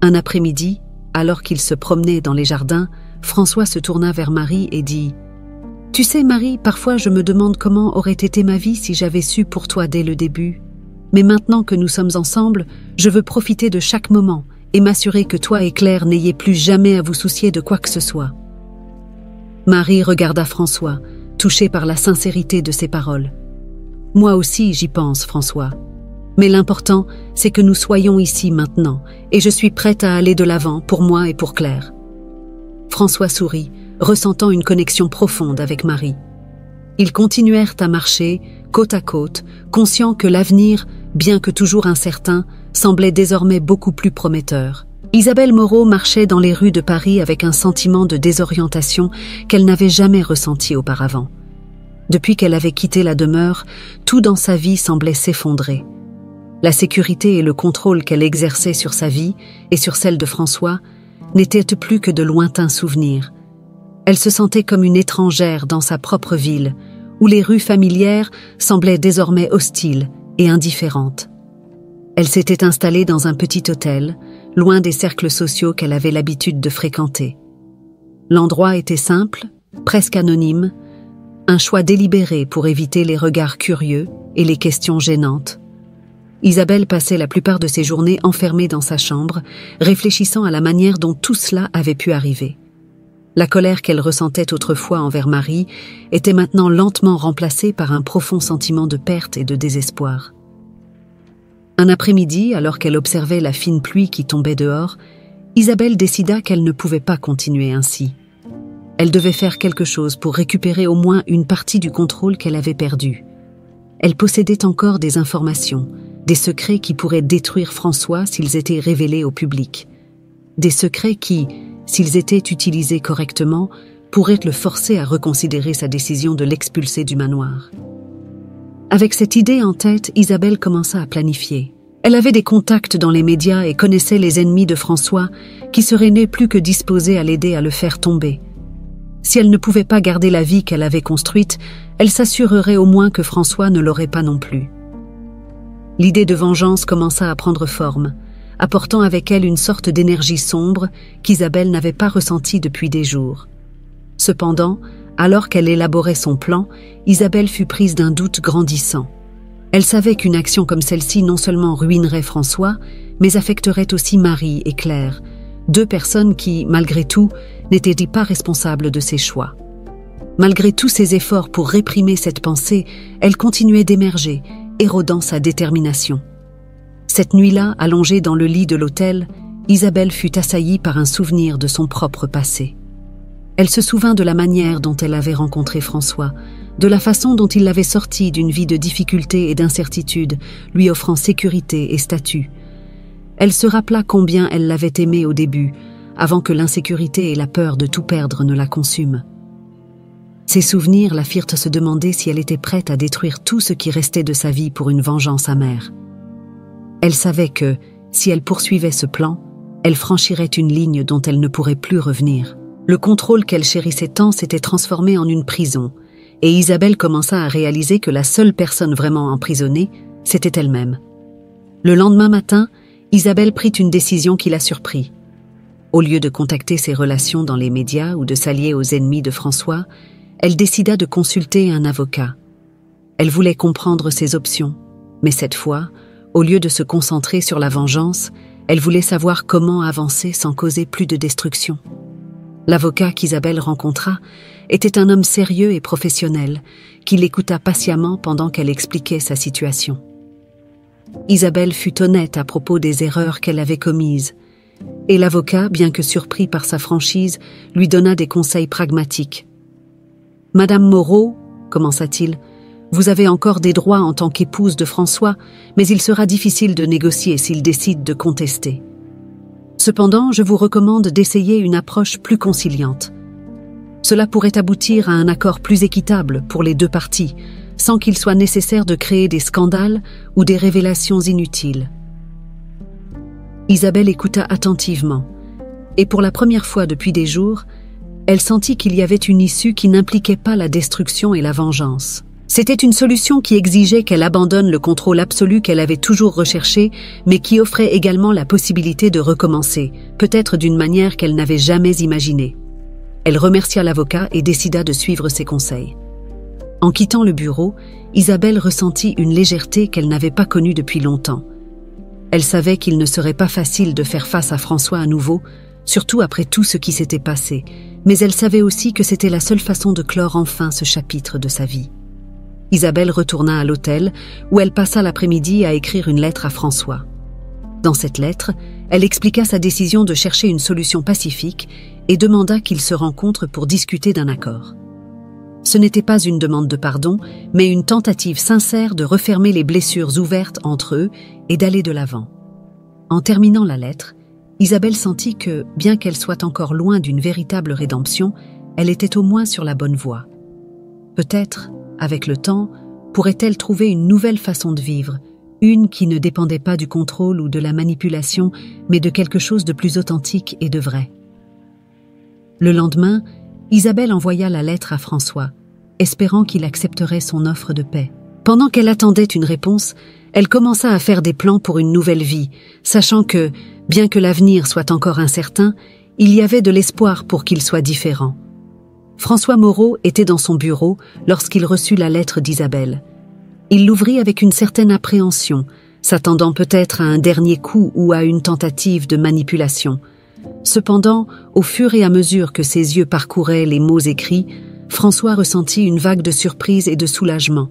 S1: Un après-midi, alors qu'il se promenait dans les jardins, François se tourna vers Marie et dit « Tu sais, Marie, parfois je me demande comment aurait été ma vie si j'avais su pour toi dès le début. Mais maintenant que nous sommes ensemble, je veux profiter de chaque moment et m'assurer que toi et Claire n'ayez plus jamais à vous soucier de quoi que ce soit. » Marie regarda François, touchée par la sincérité de ses paroles. « Moi aussi, j'y pense, François. Mais l'important, c'est que nous soyons ici maintenant, et je suis prête à aller de l'avant pour moi et pour Claire. » François sourit, ressentant une connexion profonde avec Marie. Ils continuèrent à marcher, côte à côte, conscients que l'avenir, bien que toujours incertain, semblait désormais beaucoup plus prometteur. Isabelle Moreau marchait dans les rues de Paris avec un sentiment de désorientation qu'elle n'avait jamais ressenti auparavant. Depuis qu'elle avait quitté la demeure, tout dans sa vie semblait s'effondrer. La sécurité et le contrôle qu'elle exerçait sur sa vie et sur celle de François n'étaient plus que de lointains souvenirs. Elle se sentait comme une étrangère dans sa propre ville, où les rues familières semblaient désormais hostiles et indifférentes. Elle s'était installée dans un petit hôtel, loin des cercles sociaux qu'elle avait l'habitude de fréquenter. L'endroit était simple, presque anonyme, un choix délibéré pour éviter les regards curieux et les questions gênantes. Isabelle passait la plupart de ses journées enfermée dans sa chambre, réfléchissant à la manière dont tout cela avait pu arriver. La colère qu'elle ressentait autrefois envers Marie était maintenant lentement remplacée par un profond sentiment de perte et de désespoir. Un après-midi, alors qu'elle observait la fine pluie qui tombait dehors, Isabelle décida qu'elle ne pouvait pas continuer ainsi. Elle devait faire quelque chose pour récupérer au moins une partie du contrôle qu'elle avait perdu. Elle possédait encore des informations, des secrets qui pourraient détruire François s'ils étaient révélés au public. Des secrets qui, s'ils étaient utilisés correctement, pourraient le forcer à reconsidérer sa décision de l'expulser du manoir. Avec cette idée en tête, Isabelle commença à planifier. Elle avait des contacts dans les médias et connaissait les ennemis de François qui seraient nés plus que disposés à l'aider à le faire tomber. Si elle ne pouvait pas garder la vie qu'elle avait construite, elle s'assurerait au moins que François ne l'aurait pas non plus. L'idée de vengeance commença à prendre forme, apportant avec elle une sorte d'énergie sombre qu'Isabelle n'avait pas ressentie depuis des jours. Cependant, alors qu'elle élaborait son plan, Isabelle fut prise d'un doute grandissant. Elle savait qu'une action comme celle-ci non seulement ruinerait François, mais affecterait aussi Marie et Claire, deux personnes qui, malgré tout, n'étaient pas responsables de ses choix. Malgré tous ses efforts pour réprimer cette pensée, elle continuait d'émerger, érodant sa détermination. Cette nuit-là, allongée dans le lit de l'hôtel, Isabelle fut assaillie par un souvenir de son propre passé. Elle se souvint de la manière dont elle avait rencontré François, de la façon dont il l'avait sorti d'une vie de difficultés et d'incertitude, lui offrant sécurité et statut. Elle se rappela combien elle l'avait aimé au début, avant que l'insécurité et la peur de tout perdre ne la consument. Ces souvenirs la firent se demander si elle était prête à détruire tout ce qui restait de sa vie pour une vengeance amère. Elle savait que, si elle poursuivait ce plan, elle franchirait une ligne dont elle ne pourrait plus revenir. Le contrôle qu'elle chérissait tant s'était transformé en une prison, et Isabelle commença à réaliser que la seule personne vraiment emprisonnée, c'était elle-même. Le lendemain matin, Isabelle prit une décision qui la surprit. Au lieu de contacter ses relations dans les médias ou de s'allier aux ennemis de François, elle décida de consulter un avocat. Elle voulait comprendre ses options, mais cette fois, au lieu de se concentrer sur la vengeance, elle voulait savoir comment avancer sans causer plus de destruction. L'avocat qu'Isabelle rencontra était un homme sérieux et professionnel qui l'écouta patiemment pendant qu'elle expliquait sa situation. Isabelle fut honnête à propos des erreurs qu'elle avait commises, et l'avocat, bien que surpris par sa franchise, lui donna des conseils pragmatiques. « Madame Moreau, commença-t-il, vous avez encore des droits en tant qu'épouse de François, mais il sera difficile de négocier s'il décide de contester. Cependant, je vous recommande d'essayer une approche plus conciliante. Cela pourrait aboutir à un accord plus équitable pour les deux parties, sans qu'il soit nécessaire de créer des scandales ou des révélations inutiles. Isabelle écouta attentivement, et pour la première fois depuis des jours, elle sentit qu'il y avait une issue qui n'impliquait pas la destruction et la vengeance. C'était une solution qui exigeait qu'elle abandonne le contrôle absolu qu'elle avait toujours recherché, mais qui offrait également la possibilité de recommencer, peut-être d'une manière qu'elle n'avait jamais imaginée. Elle remercia l'avocat et décida de suivre ses conseils. En quittant le bureau, Isabelle ressentit une légèreté qu'elle n'avait pas connue depuis longtemps. Elle savait qu'il ne serait pas facile de faire face à François à nouveau, surtout après tout ce qui s'était passé, mais elle savait aussi que c'était la seule façon de clore enfin ce chapitre de sa vie. Isabelle retourna à l'hôtel, où elle passa l'après-midi à écrire une lettre à François. Dans cette lettre, elle expliqua sa décision de chercher une solution pacifique et demanda qu'ils se rencontrent pour discuter d'un accord. Ce n'était pas une demande de pardon, mais une tentative sincère de refermer les blessures ouvertes entre eux et d'aller de l'avant. En terminant la lettre, Isabelle sentit que, bien qu'elle soit encore loin d'une véritable rédemption, elle était au moins sur la bonne voie. Peut-être, avec le temps, pourrait-elle trouver une nouvelle façon de vivre, une qui ne dépendait pas du contrôle ou de la manipulation, mais de quelque chose de plus authentique et de vrai. Le lendemain, Isabelle envoya la lettre à François, espérant qu'il accepterait son offre de paix. Pendant qu'elle attendait une réponse, elle commença à faire des plans pour une nouvelle vie, sachant que, bien que l'avenir soit encore incertain, il y avait de l'espoir pour qu'il soit différent. François Moreau était dans son bureau lorsqu'il reçut la lettre d'Isabelle. Il l'ouvrit avec une certaine appréhension, s'attendant peut-être à un dernier coup ou à une tentative de manipulation. Cependant, au fur et à mesure que ses yeux parcouraient les mots écrits, François ressentit une vague de surprise et de soulagement.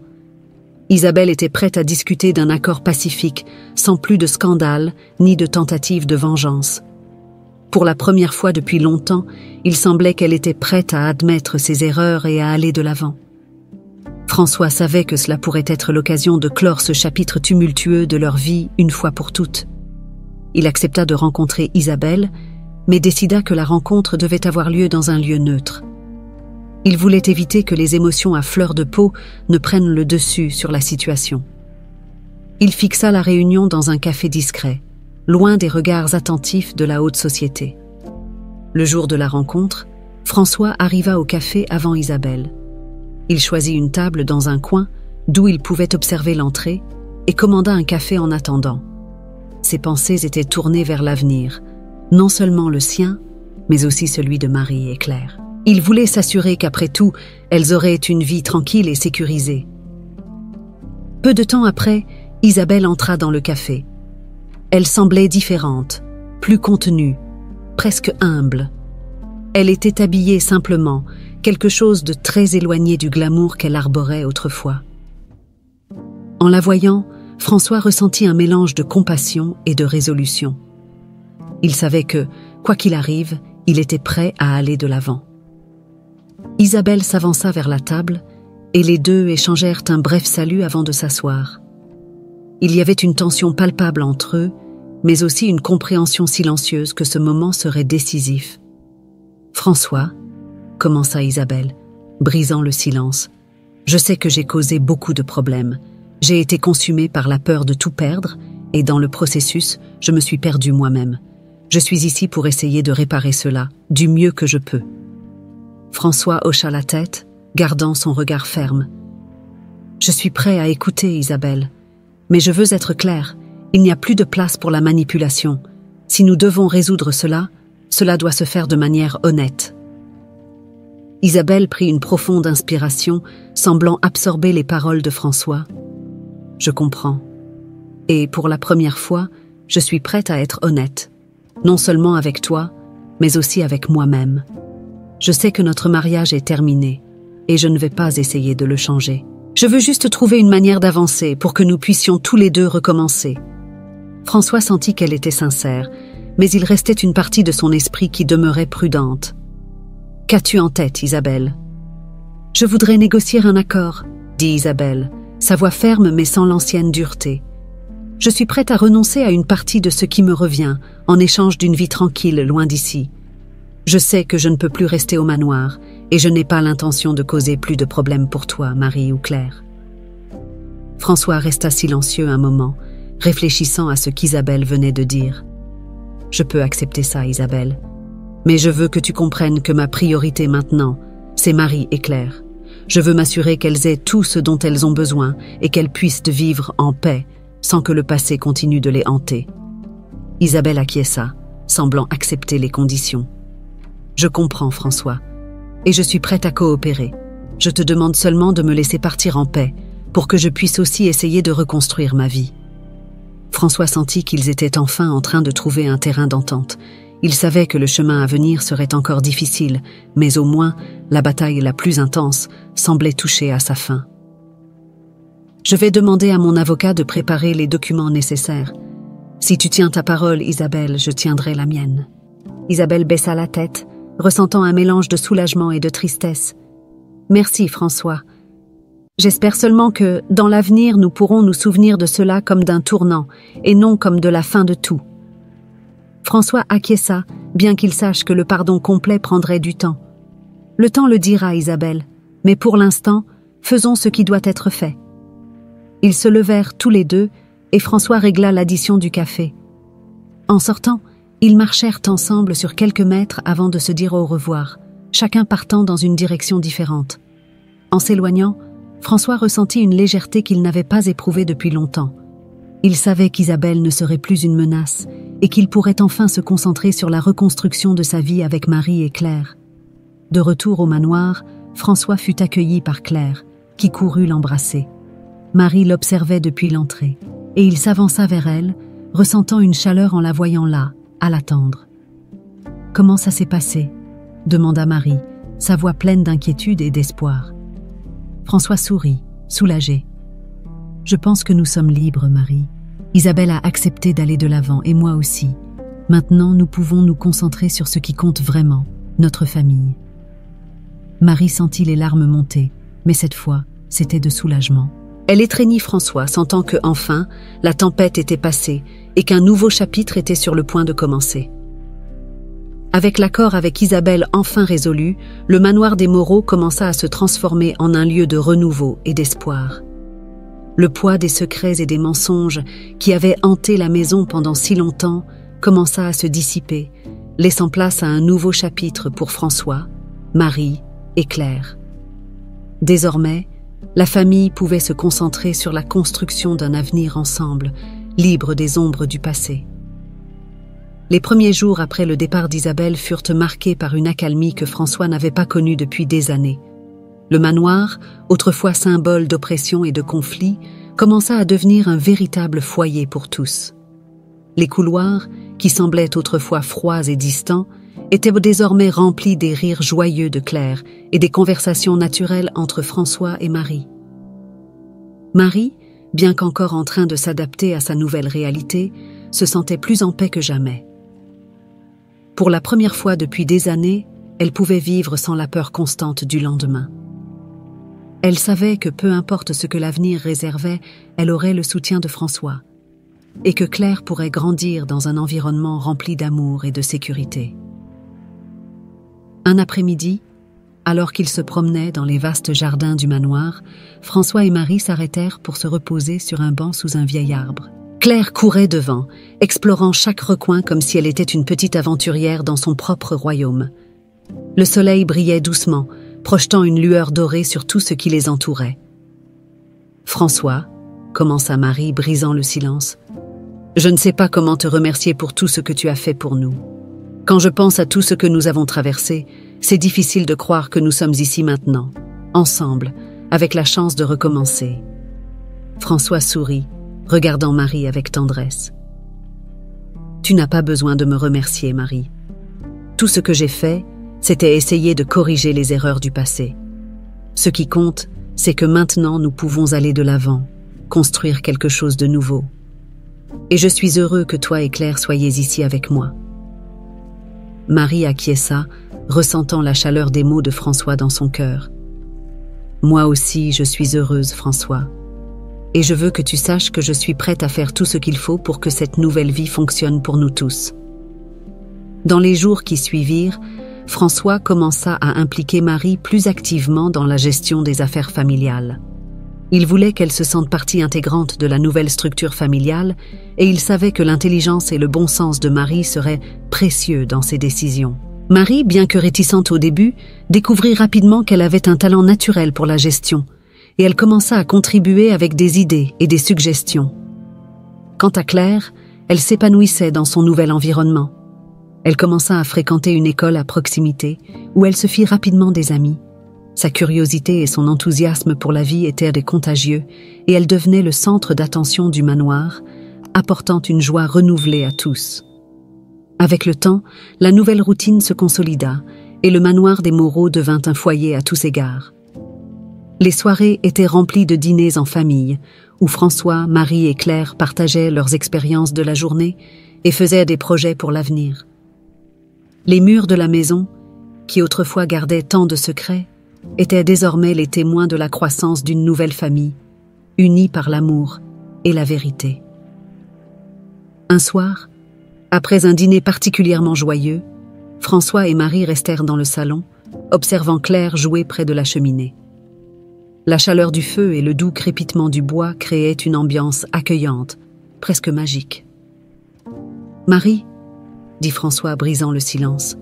S1: Isabelle était prête à discuter d'un accord pacifique, sans plus de scandale ni de tentative de vengeance. Pour la première fois depuis longtemps, il semblait qu'elle était prête à admettre ses erreurs et à aller de l'avant. François savait que cela pourrait être l'occasion de clore ce chapitre tumultueux de leur vie une fois pour toutes. Il accepta de rencontrer Isabelle, mais décida que la rencontre devait avoir lieu dans un lieu neutre. Il voulait éviter que les émotions à fleur de peau ne prennent le dessus sur la situation. Il fixa la réunion dans un café discret, loin des regards attentifs de la haute société. Le jour de la rencontre, François arriva au café avant Isabelle. Il choisit une table dans un coin, d'où il pouvait observer l'entrée, et commanda un café en attendant. Ses pensées étaient tournées vers l'avenir, non seulement le sien, mais aussi celui de Marie et Claire. Il voulait s'assurer qu'après tout, elles auraient une vie tranquille et sécurisée. Peu de temps après, Isabelle entra dans le café. Elle semblait différente, plus contenue, presque humble. Elle était habillée simplement, quelque chose de très éloigné du glamour qu'elle arborait autrefois. En la voyant, François ressentit un mélange de compassion et de résolution. Il savait que, quoi qu'il arrive, il était prêt à aller de l'avant. Isabelle s'avança vers la table et les deux échangèrent un bref salut avant de s'asseoir. Il y avait une tension palpable entre eux, mais aussi une compréhension silencieuse que ce moment serait décisif. « François, » commença Isabelle, brisant le silence, « je sais que j'ai causé beaucoup de problèmes. J'ai été consumée par la peur de tout perdre et dans le processus, je me suis perdue moi-même. Je suis ici pour essayer de réparer cela, du mieux que je peux. » François hocha la tête, gardant son regard ferme. « Je suis prêt à écouter, Isabelle. Mais je veux être clair, il n'y a plus de place pour la manipulation. Si nous devons résoudre cela, cela doit se faire de manière honnête. » Isabelle prit une profonde inspiration, semblant absorber les paroles de François. « Je comprends. Et pour la première fois, je suis prête à être honnête, non seulement avec toi, mais aussi avec moi-même. Je sais que notre mariage est terminé, et je ne vais pas essayer de le changer. Je veux juste trouver une manière d'avancer pour que nous puissions tous les deux recommencer. » François sentit qu'elle était sincère, mais il restait une partie de son esprit qui demeurait prudente. « Qu'as-tu en tête, Isabelle ?»« Je voudrais négocier un accord, » dit Isabelle, sa voix ferme mais sans l'ancienne dureté. « Je suis prête à renoncer à une partie de ce qui me revient, en échange d'une vie tranquille loin d'ici. Je sais que je ne peux plus rester au manoir, et je n'ai pas l'intention de causer plus de problèmes pour toi, Marie ou Claire. » François resta silencieux un moment, réfléchissant à ce qu'Isabelle venait de dire. Je peux accepter ça, Isabelle. Mais je veux que tu comprennes que ma priorité maintenant, c'est Marie et Claire. Je veux m'assurer qu'elles aient tout ce dont elles ont besoin et qu'elles puissent vivre en paix, sans que le passé continue de les hanter. » Isabelle acquiesça, semblant accepter les conditions. « Je comprends, François, et je suis prête à coopérer. Je te demande seulement de me laisser partir en paix, pour que je puisse aussi essayer de reconstruire ma vie. » François sentit qu'ils étaient enfin en train de trouver un terrain d'entente. Il savait que le chemin à venir serait encore difficile, mais au moins, la bataille la plus intense semblait toucher à sa fin. « Je vais demander à mon avocat de préparer les documents nécessaires. Si tu tiens ta parole, Isabelle, je tiendrai la mienne. » Isabelle baissa la tête, ressentant un mélange de soulagement et de tristesse. « Merci, François. J'espère seulement que, dans l'avenir, nous pourrons nous souvenir de cela comme d'un tournant, et non comme de la fin de tout. » François acquiesça, bien qu'il sache que le pardon complet prendrait du temps. « Le temps le dira, Isabelle, mais pour l'instant, faisons ce qui doit être fait. » Ils se levèrent tous les deux, et François régla l'addition du café. En sortant, ils marchèrent ensemble sur quelques mètres avant de se dire au revoir, chacun partant dans une direction différente. En s'éloignant, François ressentit une légèreté qu'il n'avait pas éprouvée depuis longtemps. Il savait qu'Isabelle ne serait plus une menace et qu'il pourrait enfin se concentrer sur la reconstruction de sa vie avec Marie et Claire. De retour au manoir, François fut accueilli par Claire, qui courut l'embrasser. Marie l'observait depuis l'entrée, et il s'avança vers elle, ressentant une chaleur en la voyant là, à l'attendre. « Comment ça s'est passé ?» demanda Marie, sa voix pleine d'inquiétude et d'espoir. François sourit, soulagé. « Je pense que nous sommes libres, Marie. Isabelle a accepté d'aller de l'avant, et moi aussi. Maintenant, nous pouvons nous concentrer sur ce qui compte vraiment, notre famille. » Marie sentit les larmes monter, mais cette fois, c'était de soulagement. Elle étreignit François, sentant que, enfin, la tempête était passée et qu'un nouveau chapitre était sur le point de commencer. Avec l'accord avec Isabelle enfin résolu, le manoir des Moreau commença à se transformer en un lieu de renouveau et d'espoir. Le poids des secrets et des mensonges qui avaient hanté la maison pendant si longtemps commença à se dissiper, laissant place à un nouveau chapitre pour François, Marie et Claire. Désormais, la famille pouvait se concentrer sur la construction d'un avenir ensemble, libre des ombres du passé. Les premiers jours après le départ d'Isabelle furent marqués par une accalmie que François n'avait pas connue depuis des années. Le manoir, autrefois symbole d'oppression et de conflit, commença à devenir un véritable foyer pour tous. Les couloirs, qui semblaient autrefois froids et distants, étaient désormais remplis des rires joyeux de Claire et des conversations naturelles entre François et Marie. Marie, bien qu'encore en train de s'adapter à sa nouvelle réalité, se sentait plus en paix que jamais. Pour la première fois depuis des années, elle pouvait vivre sans la peur constante du lendemain. Elle savait que peu importe ce que l'avenir réservait, elle aurait le soutien de François, et que Claire pourrait grandir dans un environnement rempli d'amour et de sécurité. Un après-midi, alors qu'ils se promenaient dans les vastes jardins du manoir, François et Marie s'arrêtèrent pour se reposer sur un banc sous un vieil arbre. Claire courait devant, explorant chaque recoin comme si elle était une petite aventurière dans son propre royaume. Le soleil brillait doucement, projetant une lueur dorée sur tout ce qui les entourait. « François, » commença Marie, brisant le silence, « je ne sais pas comment te remercier pour tout ce que tu as fait pour nous. Quand je pense à tout ce que nous avons traversé, c'est difficile de croire que nous sommes ici maintenant, ensemble, avec la chance de recommencer. » François sourit, regardant Marie avec tendresse. « Tu n'as pas besoin de me remercier, Marie. Tout ce que j'ai fait, c'était essayer de corriger les erreurs du passé. Ce qui compte, c'est que maintenant nous pouvons aller de l'avant, construire quelque chose de nouveau. Et je suis heureux que toi et Claire soyez ici avec moi. » Marie acquiesça, ressentant la chaleur des mots de François dans son cœur. « Moi aussi, je suis heureuse, François. Et je veux que tu saches que je suis prête à faire tout ce qu'il faut pour que cette nouvelle vie fonctionne pour nous tous. » Dans les jours qui suivirent, François commença à impliquer Marie plus activement dans la gestion des affaires familiales. Il voulait qu'elle se sente partie intégrante de la nouvelle structure familiale et il savait que l'intelligence et le bon sens de Marie seraient précieux dans ses décisions. Marie, bien que réticente au début, découvrit rapidement qu'elle avait un talent naturel pour la gestion et elle commença à contribuer avec des idées et des suggestions. Quant à Claire, elle s'épanouissait dans son nouvel environnement. Elle commença à fréquenter une école à proximité où elle se fit rapidement des amis. Sa curiosité et son enthousiasme pour la vie étaient contagieux et elle devenait le centre d'attention du manoir, apportant une joie renouvelée à tous. Avec le temps, la nouvelle routine se consolida et le manoir des Moreau devint un foyer à tous égards. Les soirées étaient remplies de dîners en famille, où François, Marie et Claire partageaient leurs expériences de la journée et faisaient des projets pour l'avenir. Les murs de la maison, qui autrefois gardaient tant de secrets, étaient désormais les témoins de la croissance d'une nouvelle famille, unie par l'amour et la vérité. Un soir, après un dîner particulièrement joyeux, François et Marie restèrent dans le salon, observant Claire jouer près de la cheminée. La chaleur du feu et le doux crépitement du bois créaient une ambiance accueillante, presque magique. « Marie, » dit François brisant le silence,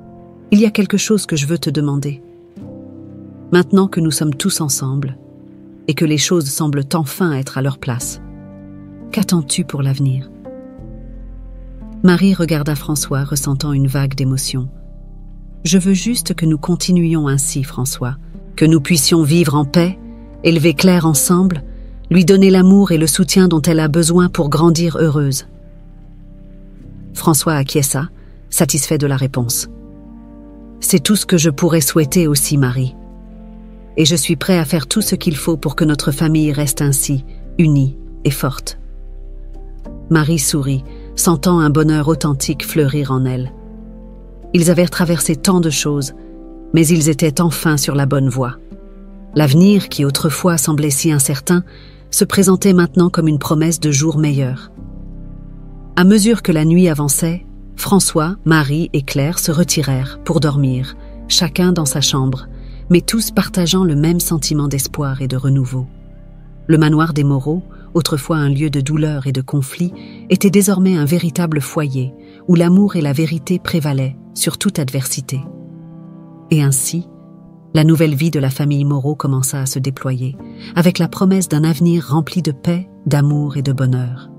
S1: « il y a quelque chose que je veux te demander. Maintenant que nous sommes tous ensemble et que les choses semblent enfin être à leur place, qu'attends-tu pour l'avenir ?» Marie regarda François, ressentant une vague d'émotion. « Je veux juste que nous continuions ainsi, François, que nous puissions vivre en paix, élever Claire ensemble, lui donner l'amour et le soutien dont elle a besoin pour grandir heureuse. » François acquiesça, satisfait de la réponse. « C'est tout ce que je pourrais souhaiter aussi, Marie. Et je suis prêt à faire tout ce qu'il faut pour que notre famille reste ainsi, unie et forte. » Marie sourit, sentant un bonheur authentique fleurir en elle. Ils avaient traversé tant de choses, mais ils étaient enfin sur la bonne voie. L'avenir, qui autrefois semblait si incertain, se présentait maintenant comme une promesse de jours meilleurs. À mesure que la nuit avançait, François, Marie et Claire se retirèrent pour dormir, chacun dans sa chambre, mais tous partageant le même sentiment d'espoir et de renouveau. Le manoir des Moreau, autrefois un lieu de douleur et de conflit, était désormais un véritable foyer où l'amour et la vérité prévalaient sur toute adversité. Et ainsi, la nouvelle vie de la famille Moreau commença à se déployer, avec la promesse d'un avenir rempli de paix, d'amour et de bonheur.